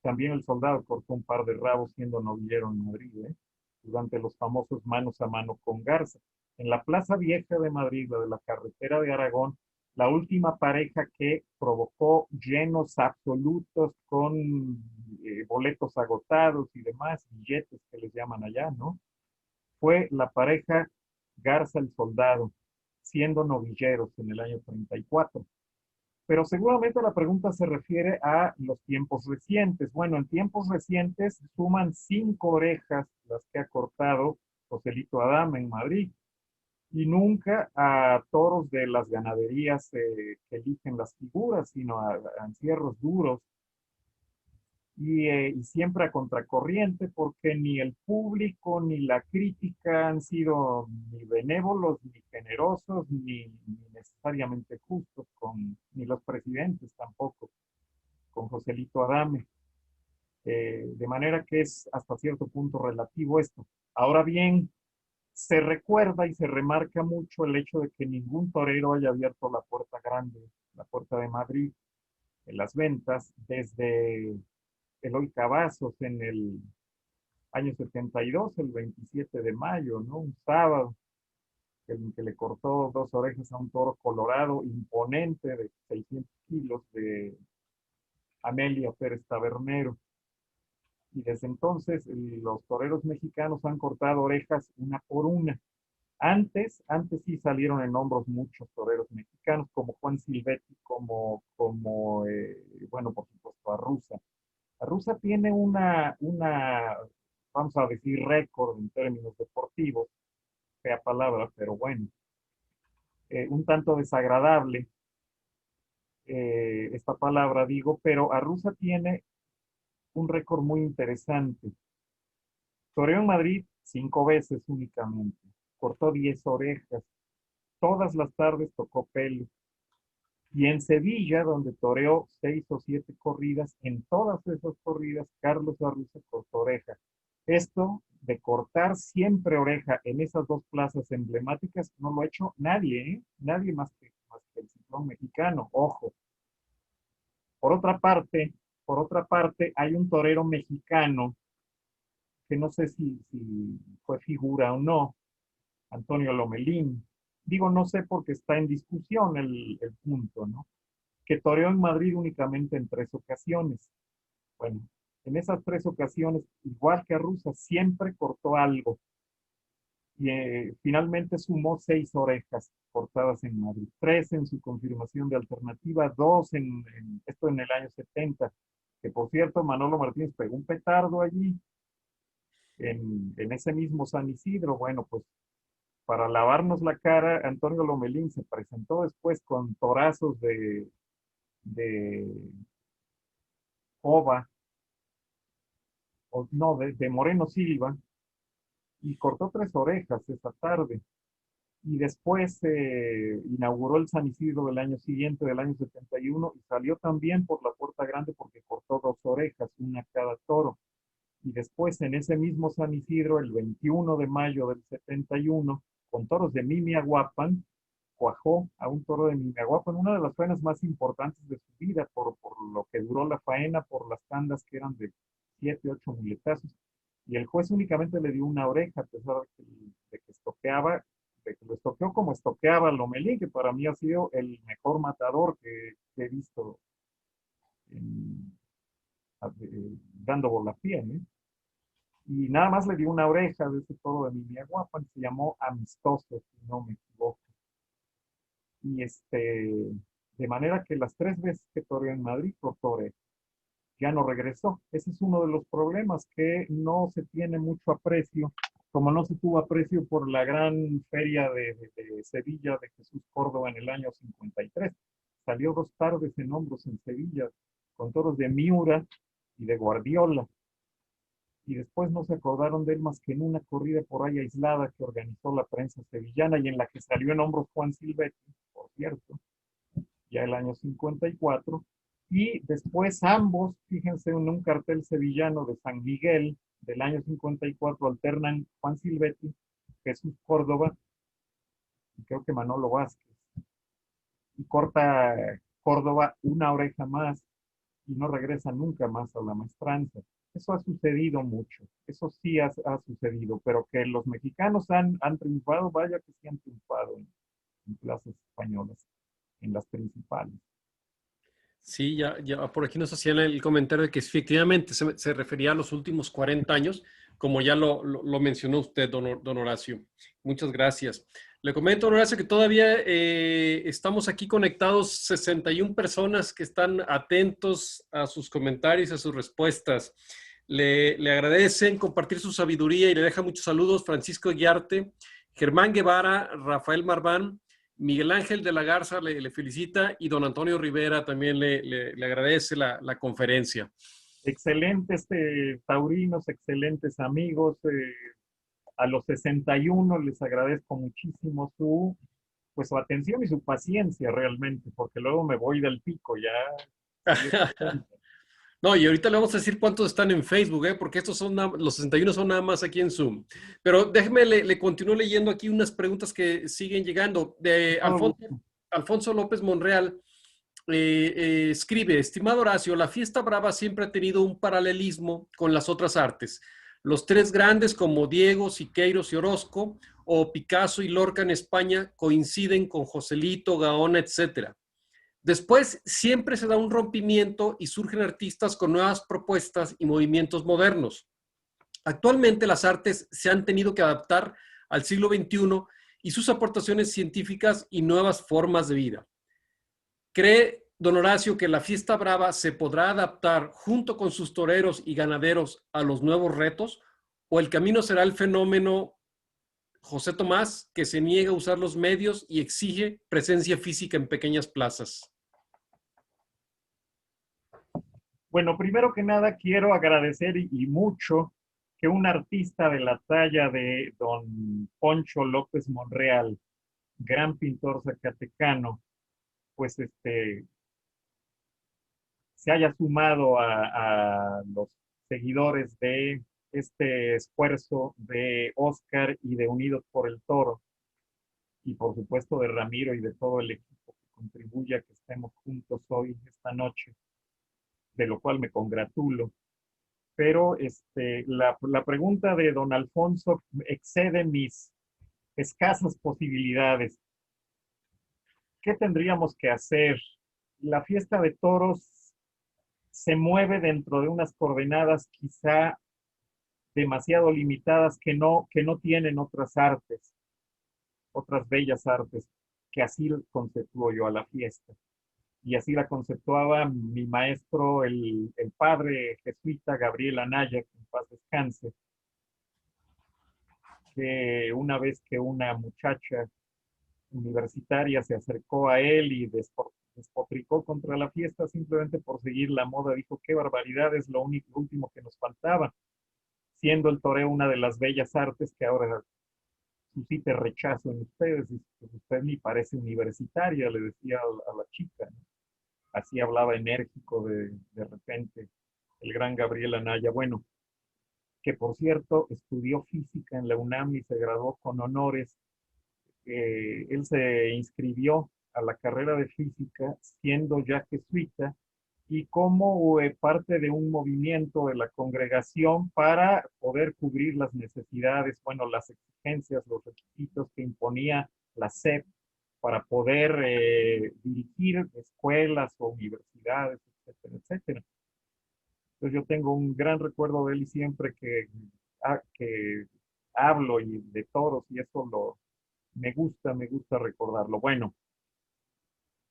También el soldado cortó un par de rabos siendo novillero en Madrid, durante los famosos manos a mano con Garza. En la Plaza Vieja de Madrid, la de la carretera de Aragón, la última pareja que provocó llenos absolutos con boletos agotados y demás, billetes que les llaman allá, ¿no? Fue la pareja Garza el Soldado, siendo novilleros en el año 34. Pero seguramente la pregunta se refiere a los tiempos recientes. Bueno, en tiempos recientes suman 5 orejas las que ha cortado Joselito Adame en Madrid y nunca a toros de las ganaderías que eligen las figuras, sino a encierros duros y siempre a contracorriente porque ni el público ni la crítica han sido ni benévolos, ni generosos, ni necesariamente justos, ni los presidentes tampoco, con Joselito Adame. De manera que es hasta cierto punto relativo esto. Ahora bien, se recuerda y se remarca mucho el hecho de que ningún torero haya abierto la puerta grande, la puerta de Madrid, en las ventas, desde Eloy Cavazos en el año 72, el 27 de mayo, ¿no? Un sábado, en que le cortó 2 orejas a un toro colorado imponente de 600 kilos de Amelia Pérez Tabernero. Y desde entonces los toreros mexicanos han cortado orejas una por una. Antes sí salieron en hombros muchos toreros mexicanos, como Juan Silvetti, bueno, por supuesto, Arruza. Arruza tiene vamos a decir, récord en términos deportivos, fea palabra, pero bueno, un tanto desagradable esta palabra, digo, pero Arruza tiene un récord muy interesante. Toreó en Madrid 5 veces únicamente, cortó 10 orejas, todas las tardes tocó pelo. Y en Sevilla, donde toreó 6 o 7 corridas, en todas esas corridas, Carlos Arruza cortó oreja. Esto de cortar siempre oreja en esas 2 plazas emblemáticas no lo ha hecho nadie, ¿eh? Nadie más que el ciclón mexicano, ojo. Por otra parte, hay un torero mexicano que no sé si fue figura o no, Antonio Lomelín. Digo, no sé porque está en discusión el punto, ¿no? Que toreó en Madrid únicamente en 3 ocasiones. Bueno, en esas 3 ocasiones, igual que Arruza, siempre cortó algo. y finalmente sumó 6 orejas cortadas en Madrid, 3 en su confirmación de alternativa, 2 esto en el año 70, que por cierto Manolo Martínez pegó un petardo allí, en ese mismo San Isidro. Bueno, pues para lavarnos la cara, Antonio Lomelín se presentó después con torazos de Ova, o no, de Moreno Silva, y cortó 3 orejas esa tarde. Y después inauguró el San Isidro del año siguiente, del año 71, y salió también por la puerta grande porque cortó 2 orejas, una a cada toro. Y después en ese mismo San Isidro, el 21 de mayo del 71, con toros de Mimiahuapan, cuajó a un toro de Mimiahuapan, una de las faenas más importantes de su vida, por lo que duró la faena, por las tandas que eran de 7, 8 muletazos. Y el juez únicamente le dio una oreja, a pesar de que estoqueaba, de que lo estoqueó como estoqueaba Lomelín, que para mí ha sido el mejor matador que he visto en, dando bolafía, ¿eh? Y nada más le dio una oreja de ese toro de Mimiahuapan, se llamó Amistoso, si no me equivoco. Y de manera que las 3 veces que toreó en Madrid, Tore ya no regresó. Ese es uno de los problemas, que no se tiene mucho aprecio, como no se tuvo aprecio por la gran feria de Sevilla de Jesús Córdoba en el año 53. Salió 2 tardes en hombros en Sevilla, con toros de Miura y de Guardiola. Y después no se acordaron de él más que en una corrida por ahí aislada que organizó la prensa sevillana y en la que salió en hombros Juan Silvetti, por cierto, ya el año 54. Y después ambos, fíjense, en un cartel sevillano de San Miguel del año 54, alternan Juan Silvetti, Jesús Córdoba y creo que Manolo Vázquez. Y corta Córdoba una oreja más y no regresa nunca más a la maestranza. Eso ha sucedido mucho, eso sí ha sucedido, pero que los mexicanos han triunfado, vaya que sí han triunfado en plazas españolas, en las principales. Sí, ya por aquí nos hacían el comentario de que efectivamente se refería a los últimos 40 años, como ya lo mencionó usted, don Horacio. Muchas gracias. Le comento, don Horacio, que todavía estamos aquí conectados 61 personas que están atentos a sus comentarios, a sus respuestas. Le agradecen compartir su sabiduría y le deja muchos saludos Francisco Guiarte, Germán Guevara, Rafael Marván, Miguel Ángel de la Garza le felicita y don Antonio Rivera también le agradece la conferencia. Excelentes taurinos, excelentes amigos. A los 61 les agradezco muchísimo su atención y su paciencia realmente, porque luego me voy del pico ya. No, y ahorita le vamos a decir cuántos están en Facebook, porque estos son los 61 son nada más aquí en Zoom. Pero déjeme, le continúo leyendo aquí unas preguntas que siguen llegando. De Alfonso López Monreal escribe, estimado Horacio, la fiesta brava siempre ha tenido un paralelismo con las otras artes. Los 3 grandes como Diego, Siqueiros y Orozco, o Picasso y Lorca en España, coinciden con Joselito, Gaona, etcétera. Después siempre se da un rompimiento y surgen artistas con nuevas propuestas y movimientos modernos. Actualmente las artes se han tenido que adaptar al siglo XXI y sus aportaciones científicas y nuevas formas de vida. ¿Cree, don Horacio, que la fiesta brava se podrá adaptar junto con sus toreros y ganaderos a los nuevos retos? ¿O el camino será el fenómeno José Tomás, que se niega a usar los medios y exige presencia física en pequeñas plazas? Bueno, primero que nada quiero agradecer y mucho que un artista de la talla de don Poncho López Monreal, gran pintor zacatecano, pues se haya sumado a los seguidores de este esfuerzo de Oscar y de Unidos por el Toro, y por supuesto de Ramiro y de todo el equipo que contribuye a que estemos juntos hoy, esta noche, de lo cual me congratulo. Pero la pregunta de don Alfonso excede mis escasas posibilidades. ¿Qué tendríamos que hacer? La fiesta de toros se mueve dentro de unas coordenadas quizá demasiado limitadas que no tienen otras artes, otras bellas artes, que así conceptúo yo a la fiesta. Y así la conceptuaba mi maestro, el padre jesuita Gabriel Anaya, que en paz descanse, que una vez que una muchacha universitaria se acercó a él y despotricó contra la fiesta simplemente por seguir la moda, dijo, qué barbaridad, es lo único, último que nos faltaba, siendo el toreo una de las bellas artes que ahora suscite rechazo en ustedes. Y pues, usted ni parece universitaria, le decía a la chica, ¿no? Así hablaba enérgico de repente el gran Gabriel Anaya. Bueno, que por cierto estudió física en la UNAM y se graduó con honores. Él se inscribió a la carrera de física siendo ya jesuita y como parte de un movimiento de la congregación para poder cubrir las necesidades, bueno, las exigencias, los requisitos que imponía la SEP para poder dirigir escuelas o universidades, etcétera, etcétera. Entonces yo tengo un gran recuerdo de él y siempre que hablo de toros y eso me gusta recordarlo. Bueno,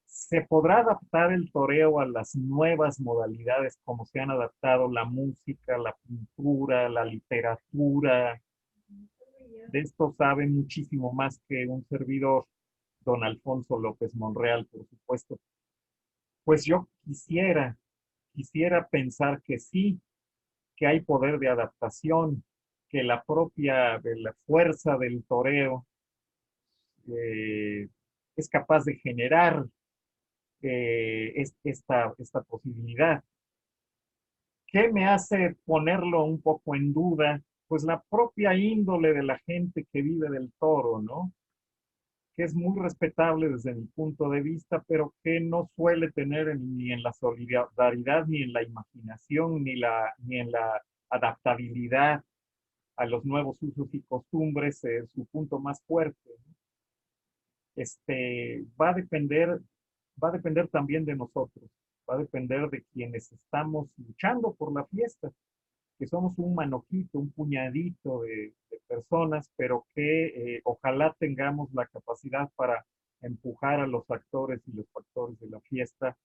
¿se podrá adaptar el toreo a las nuevas modalidades como se han adaptado la música, la pintura, la literatura? De esto sabe muchísimo más que un servidor, don Alfonso López Monreal, por supuesto. Pues yo quisiera pensar que sí, que hay poder de adaptación, que la propia de la fuerza del toreo eh, es capaz de generar esta posibilidad. ¿Qué me hace ponerlo un poco en duda? Pues la propia índole de la gente que vive del toro, ¿no? Que es muy respetable desde mi punto de vista, pero que no suele tener ni en la solidaridad, ni en la imaginación, ni en la adaptabilidad a los nuevos usos y costumbres, su punto más fuerte. Va a depender también de nosotros, va a depender de quienes estamos luchando por la fiesta, que somos un manoquito, un puñadito de personas, pero que ojalá tengamos la capacidad para empujar a los actores y los factores de la fiesta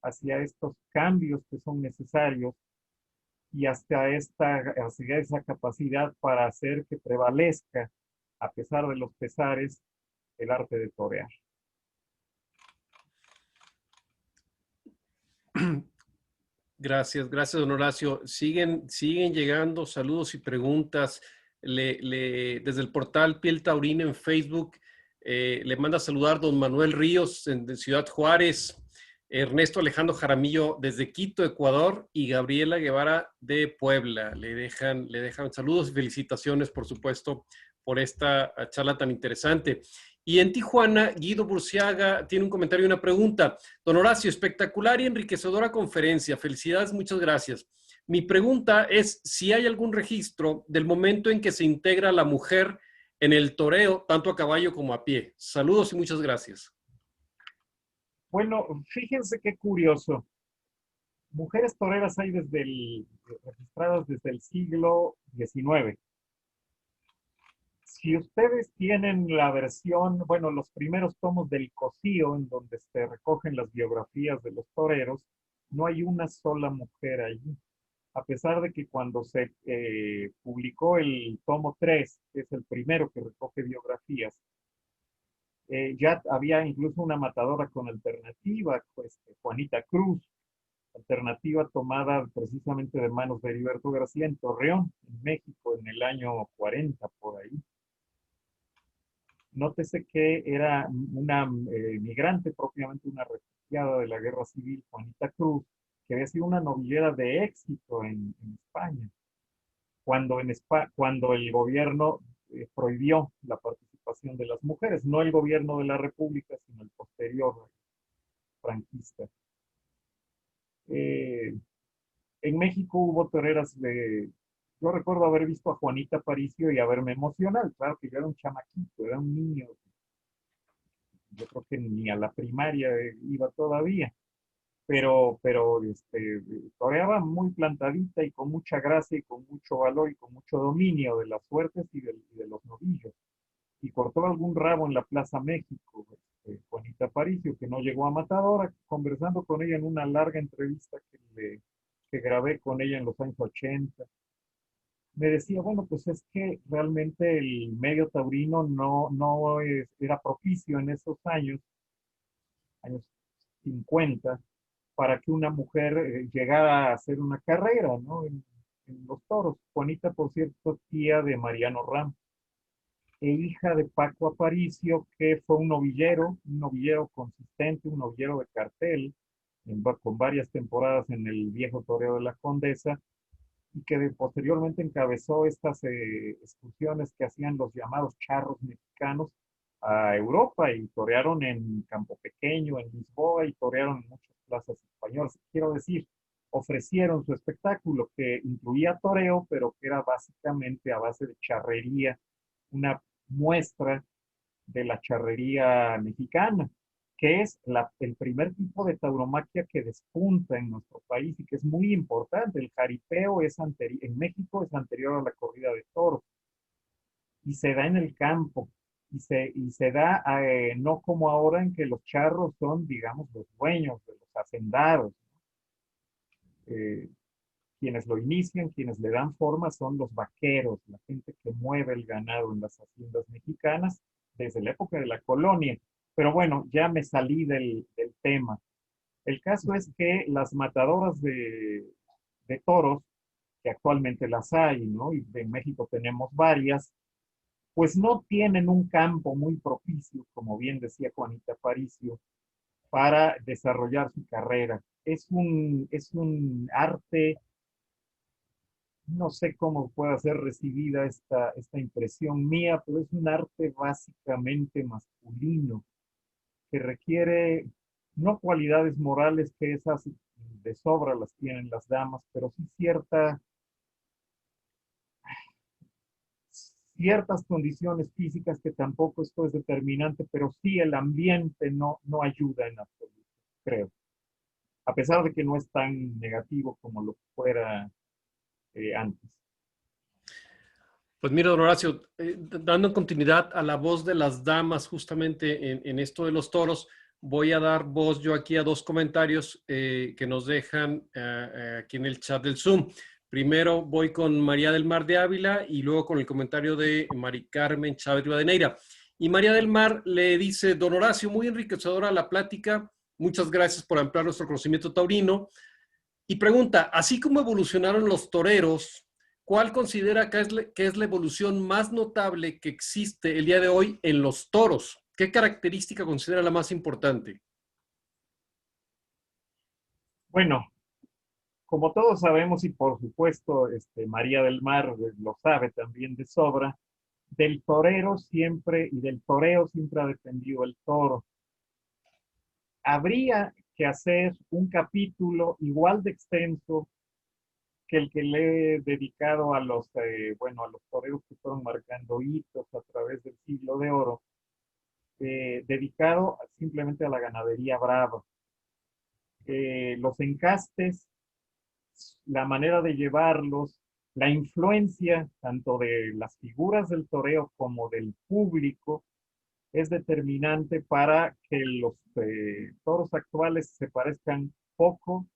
hacia estos cambios que son necesarios y hacia esa capacidad para hacer que prevalezca, a pesar de los pesares, el arte de torear. Gracias, gracias, don Horacio. Siguen llegando saludos y preguntas. Desde el portal Piel Taurina en Facebook, le manda a saludar don Manuel Ríos de Ciudad Juárez, Ernesto Alejandro Jaramillo desde Quito, Ecuador, y Gabriela Guevara de Puebla. Le dejan saludos y felicitaciones, por supuesto, por esta charla tan interesante. Y en Tijuana, Guido Burciaga tiene un comentario y una pregunta. Don Horacio, espectacular y enriquecedora conferencia. Felicidades, muchas gracias. Mi pregunta es si hay algún registro del momento en que se integra la mujer en el toreo, tanto a caballo como a pie. Saludos y muchas gracias. Bueno, fíjense qué curioso. Mujeres toreras hay registradas desde el siglo XIX. Si ustedes tienen la versión, bueno, los primeros tomos del Cosío, en donde se recogen las biografías de los toreros, no hay una sola mujer allí. A pesar de que cuando se publicó el tomo 3, que es el primero que recoge biografías, ya había incluso una matadora con alternativa, pues, Juanita Cruz, alternativa tomada precisamente de manos de Heriberto García en Torreón, en México, en el año 40, por ahí. Nótese que era una migrante, propiamente una refugiada de la Guerra Civil, Juanita Cruz, que había sido una novillera de éxito en España, cuando el gobierno prohibió la participación de las mujeres, no el gobierno de la República, sino el posterior franquista. En México hubo toreras yo recuerdo haber visto a Juanita Aparicio y haberme emocionado. Claro que yo era un chamaquito, era un niño. Yo creo que ni a la primaria iba todavía. toreaba muy plantadita y con mucha gracia y con mucho valor y con mucho dominio de las suertes y de los novillos. Y cortó algún rabo en la Plaza México, Juanita Aparicio, que no llegó a Matadora, conversando con ella en una larga entrevista que grabé con ella en los años 80. Me decía, bueno, pues es que realmente el medio taurino era propicio en esos años 50, para que una mujer llegara a hacer una carrera, ¿no? En los toros. Juanita, por cierto, tía de Mariano Ram e hija de Paco Aparicio, que fue un novillero consistente, un novillero de cartel, con varias temporadas en el viejo toreo de la Condesa, y que posteriormente encabezó estas excursiones que hacían los llamados charros mexicanos a Europa y torearon en Campo Pequeño, en Lisboa y torearon en muchas plazas españolas. Quiero decir, ofrecieron su espectáculo que incluía toreo, pero que era básicamente a base de charrería, una muestra de la charrería mexicana, que es el primer tipo de tauromaquia que despunta en nuestro país y que es muy importante. El jaripeo en México es anterior a la corrida de toros y se da en el campo y se da no como ahora en que los charros son, digamos, los dueños de los hacendados. Eh, Quienes lo inician, quienes le dan forma son los vaqueros, la gente que mueve el ganado en las haciendas mexicanas desde la época de la colonia. Pero bueno, ya me salí del tema. El caso es que las matadoras de toros, que actualmente las hay, ¿no? Y en México tenemos varias, pues no tienen un campo muy propicio, como bien decía Juanita Aparicio, para desarrollar su carrera. Es un arte, no sé cómo pueda ser recibida esta impresión mía, pero es un arte básicamente masculino que requiere no cualidades morales que esas de sobra las tienen las damas, pero sí ciertas condiciones físicas que tampoco esto es determinante, pero sí el ambiente no ayuda en absoluto, creo. A pesar de que no es tan negativo como lo fuera antes. Pues mira, don Horacio, dando continuidad a la voz de las damas justamente en esto de los toros, voy a dar voz yo aquí a dos comentarios que nos dejan aquí en el chat del Zoom. Primero voy con María del Mar de Ávila y luego con el comentario de Mari Carmen Chávez Rivadeneira. Y María del Mar le dice, don Horacio, muy enriquecedora la plática, muchas gracias por ampliar nuestro conocimiento taurino. Y pregunta, así como evolucionaron los toreros, ¿cuál considera que es la evolución más notable que existe el día de hoy en los toros? ¿Qué característica considera la más importante? Bueno, como todos sabemos y por supuesto María del Mar lo sabe también de sobra, del torero siempre y del toreo siempre ha dependido el toro. Habría que hacer un capítulo igual de extenso que el que le he dedicado a los toreros que fueron marcando hitos a través del siglo de oro, dedicado simplemente a la ganadería brava. Los encastes, la manera de llevarlos, la influencia tanto de las figuras del toreo como del público es determinante para que los toros actuales se parezcan poco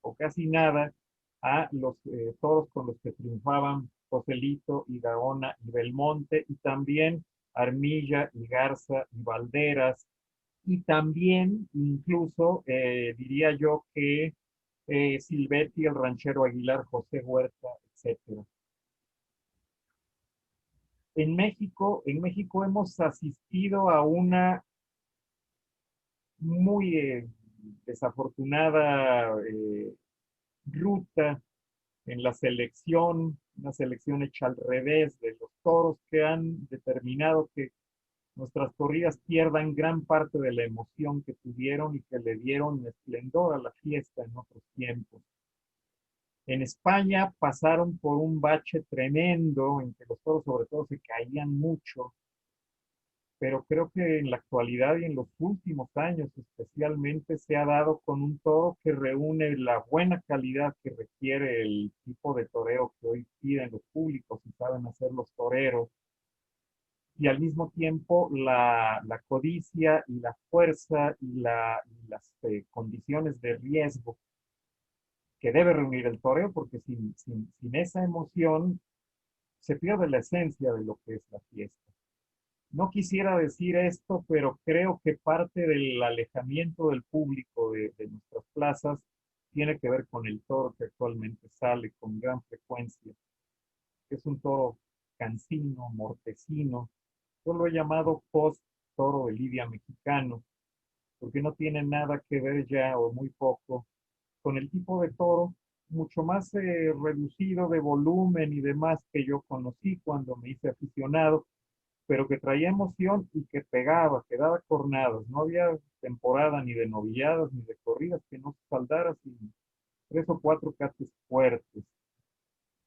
o casi nada a los toros con los que triunfaban Joselito y Gaona y Belmonte y también Armilla y Garza y Valderas y también incluso diría yo que Silvetti, el ranchero Aguilar, José Huerta, etcétera. En México hemos asistido a una muy desafortunada ruta en la selección, una selección hecha al revés de los toros que han determinado que nuestras corridas pierdan gran parte de la emoción que tuvieron y que le dieron esplendor a la fiesta en otros tiempos. En España pasaron por un bache tremendo en que los toros sobre todo se caían mucho, pero creo que en la actualidad y en los últimos años especialmente se ha dado con un toro que reúne la buena calidad que requiere el tipo de toreo que hoy piden los públicos y saben hacer los toreros, y al mismo tiempo la codicia y la fuerza y las condiciones de riesgo que debe reunir el toreo, porque sin esa emoción se pierde la esencia de lo que es la fiesta. No quisiera decir esto, pero creo que parte del alejamiento del público de nuestras plazas tiene que ver con el toro que actualmente sale con gran frecuencia, que es un toro cansino, mortecino. Yo lo he llamado post-toro de lidia mexicano, porque no tiene nada que ver ya, o muy poco, con el tipo de toro mucho más reducido de volumen y demás que yo conocí cuando me hice aficionado, pero que traía emoción y que pegaba, que daba cornadas. No había temporada ni de novilladas ni de corridas que no se saldara sin tres o cuatro cates fuertes.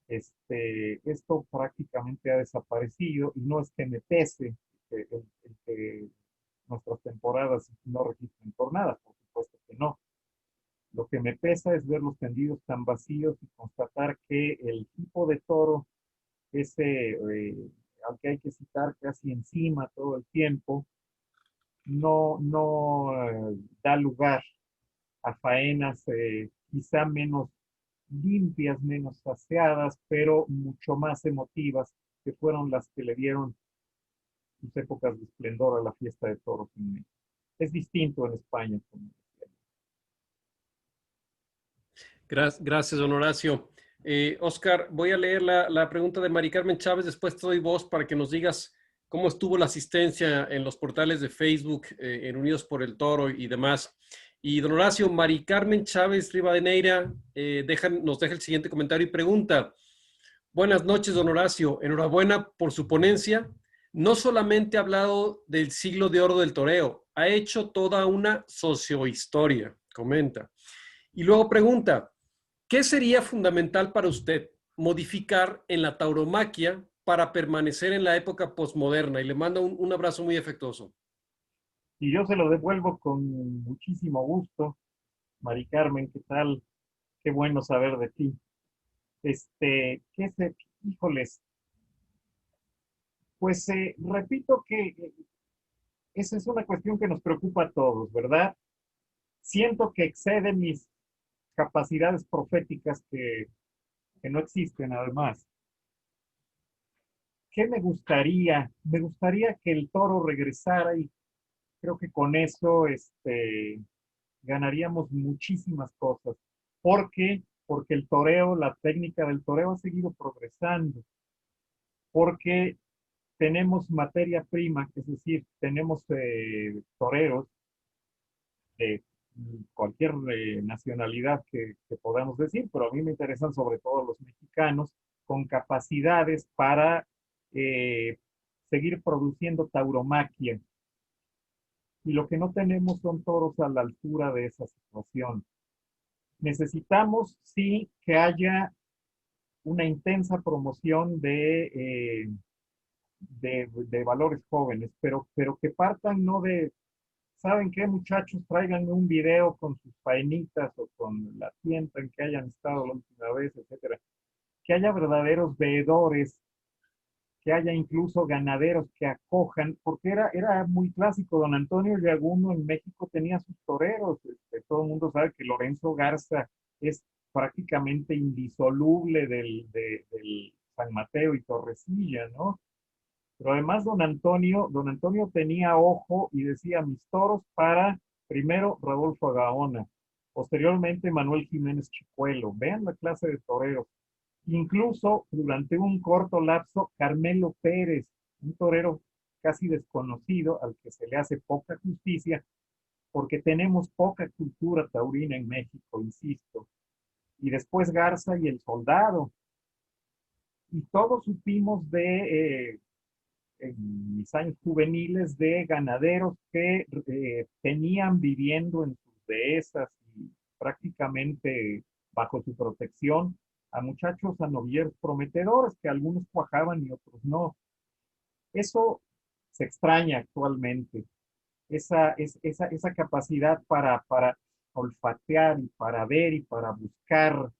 Esto prácticamente ha desaparecido y no es que me pese el que nuestras temporadas no registren cornadas, por supuesto que no. Lo que me pesa es ver los tendidos tan vacíos y constatar que el tipo de toro, ese al que hay que citar casi encima todo el tiempo, no da lugar a faenas quizá menos limpias, menos saciadas, pero mucho más emotivas, que fueron las que le dieron sus épocas de esplendor a la fiesta de toros en México. Es distinto en España, como decía. Gracias, don Horacio. Oscar, voy a leer la pregunta de Mari Carmen Chávez, después te doy voz para que nos digas cómo estuvo la asistencia en los portales de Facebook, en Unidos por el Toro y demás. Y don Horacio, Mari Carmen Chávez Rivadeneira nos deja el siguiente comentario y pregunta: buenas noches, don Horacio. Enhorabuena por su ponencia. No solamente ha hablado del siglo de oro del toreo, ha hecho toda una sociohistoria, comenta. Y luego pregunta: ¿qué sería fundamental para usted modificar en la tauromaquia para permanecer en la época posmoderna? Y le mando un abrazo muy afectuoso. Y yo se lo devuelvo con muchísimo gusto. Mari Carmen, ¿qué tal? Qué bueno saber de ti. ¿Qué se, híjoles, pues repito que esa es una cuestión que nos preocupa a todos, ¿verdad? Siento que excede mis capacidades proféticas que no existen además. ¿Qué me gustaría? Me gustaría que el toro regresara y creo que con eso ganaríamos muchísimas cosas. ¿Por qué? Porque el toreo, la técnica del toreo ha seguido progresando, porque tenemos materia prima, es decir, tenemos toreros de cualquier nacionalidad que podamos decir, pero a mí me interesan sobre todo los mexicanos, con capacidades para eh, seguir produciendo tauromaquia. Y lo que no tenemos son toros a la altura de esa situación. Necesitamos, sí, que haya una intensa promoción de valores jóvenes, pero que partan no de, ¿saben qué, muchachos? Tráiganme un video con sus faenitas o con la tienda en que hayan estado la última vez, etcétera. Que haya verdaderos veedores, que haya incluso ganaderos que acojan, porque era muy clásico. Don Antonio Llaguno en México tenía sus toreros. Todo el mundo sabe que Lorenzo Garza es prácticamente indisoluble del San Mateo y Torrecilla, ¿no? Pero además don Antonio tenía ojo y decía mis toros para, primero, Rodolfo Gaona, posteriormente Manuel Jiménez Chicuelo. Vean la clase de toreros. Incluso durante un corto lapso, Carmelo Pérez, un torero casi desconocido al que se le hace poca justicia, porque tenemos poca cultura taurina en México, insisto. Y después Garza y el Soldado. Y todos supimos en mis años juveniles, de ganaderos que tenían viviendo en sus dehesas y prácticamente bajo su protección a muchachos, a novilleros prometedores, que algunos cuajaban y otros no. Eso se extraña actualmente. Esa capacidad para olfatear y para ver y para buscar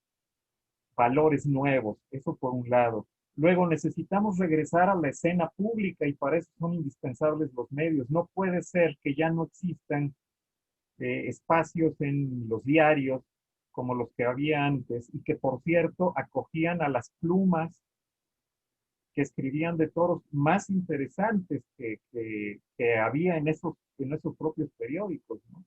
valores nuevos, eso por un lado. Luego necesitamos regresar a la escena pública y para eso son indispensables los medios. No puede ser que ya no existan espacios en los diarios como los que había antes y que, por cierto, acogían a las plumas que escribían de toros más interesantes que había en esos propios periódicos, ¿no?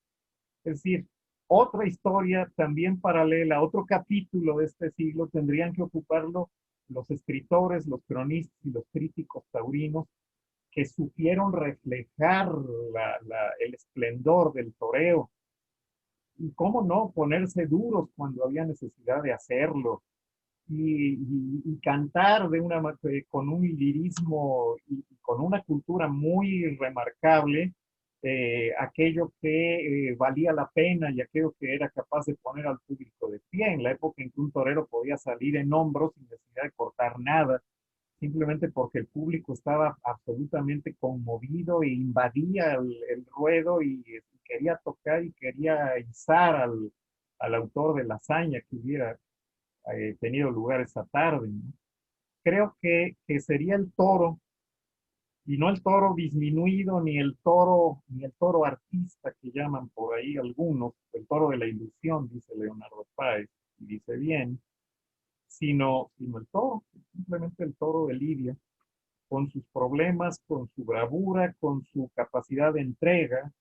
Es decir, otra historia también paralela, otro capítulo de este siglo tendrían que ocuparlo los escritores, los cronistas y los críticos taurinos que supieron reflejar el esplendor del toreo. Y cómo no ponerse duros cuando había necesidad de hacerlo. Y cantar con un lirismo y con una cultura muy remarcable, aquello que valía la pena y aquello que era capaz de poner al público de pie, en la época en que un torero podía salir en hombros sin necesidad de cortar nada, simplemente porque el público estaba absolutamente conmovido e invadía el ruedo y quería tocar y quería izar al autor de la hazaña que hubiera tenido lugar esa tarde, ¿no? Creo que sería el toro, y no el toro disminuido, ni el toro artista que llaman por ahí algunos, el toro de la ilusión, dice Leonardo Páez, y dice bien, sino el toro, simplemente el toro de Lidia, con sus problemas, con su bravura, con su capacidad de entrega,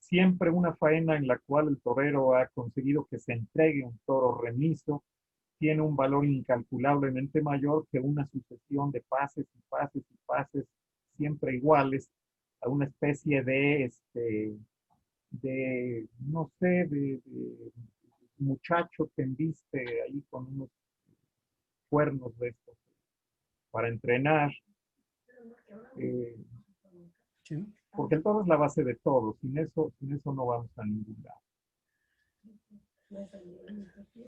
siempre una faena en la cual el torero ha conseguido que se entregue un toro remiso, tiene un valor incalculablemente mayor que una sucesión de pases y pases y pases siempre iguales a una especie no sé, de muchacho que embiste ahí con unos cuernos de estos para entrenar, eh, Sí. porque el toro es la base de todo, sin eso no vamos a ningún lado.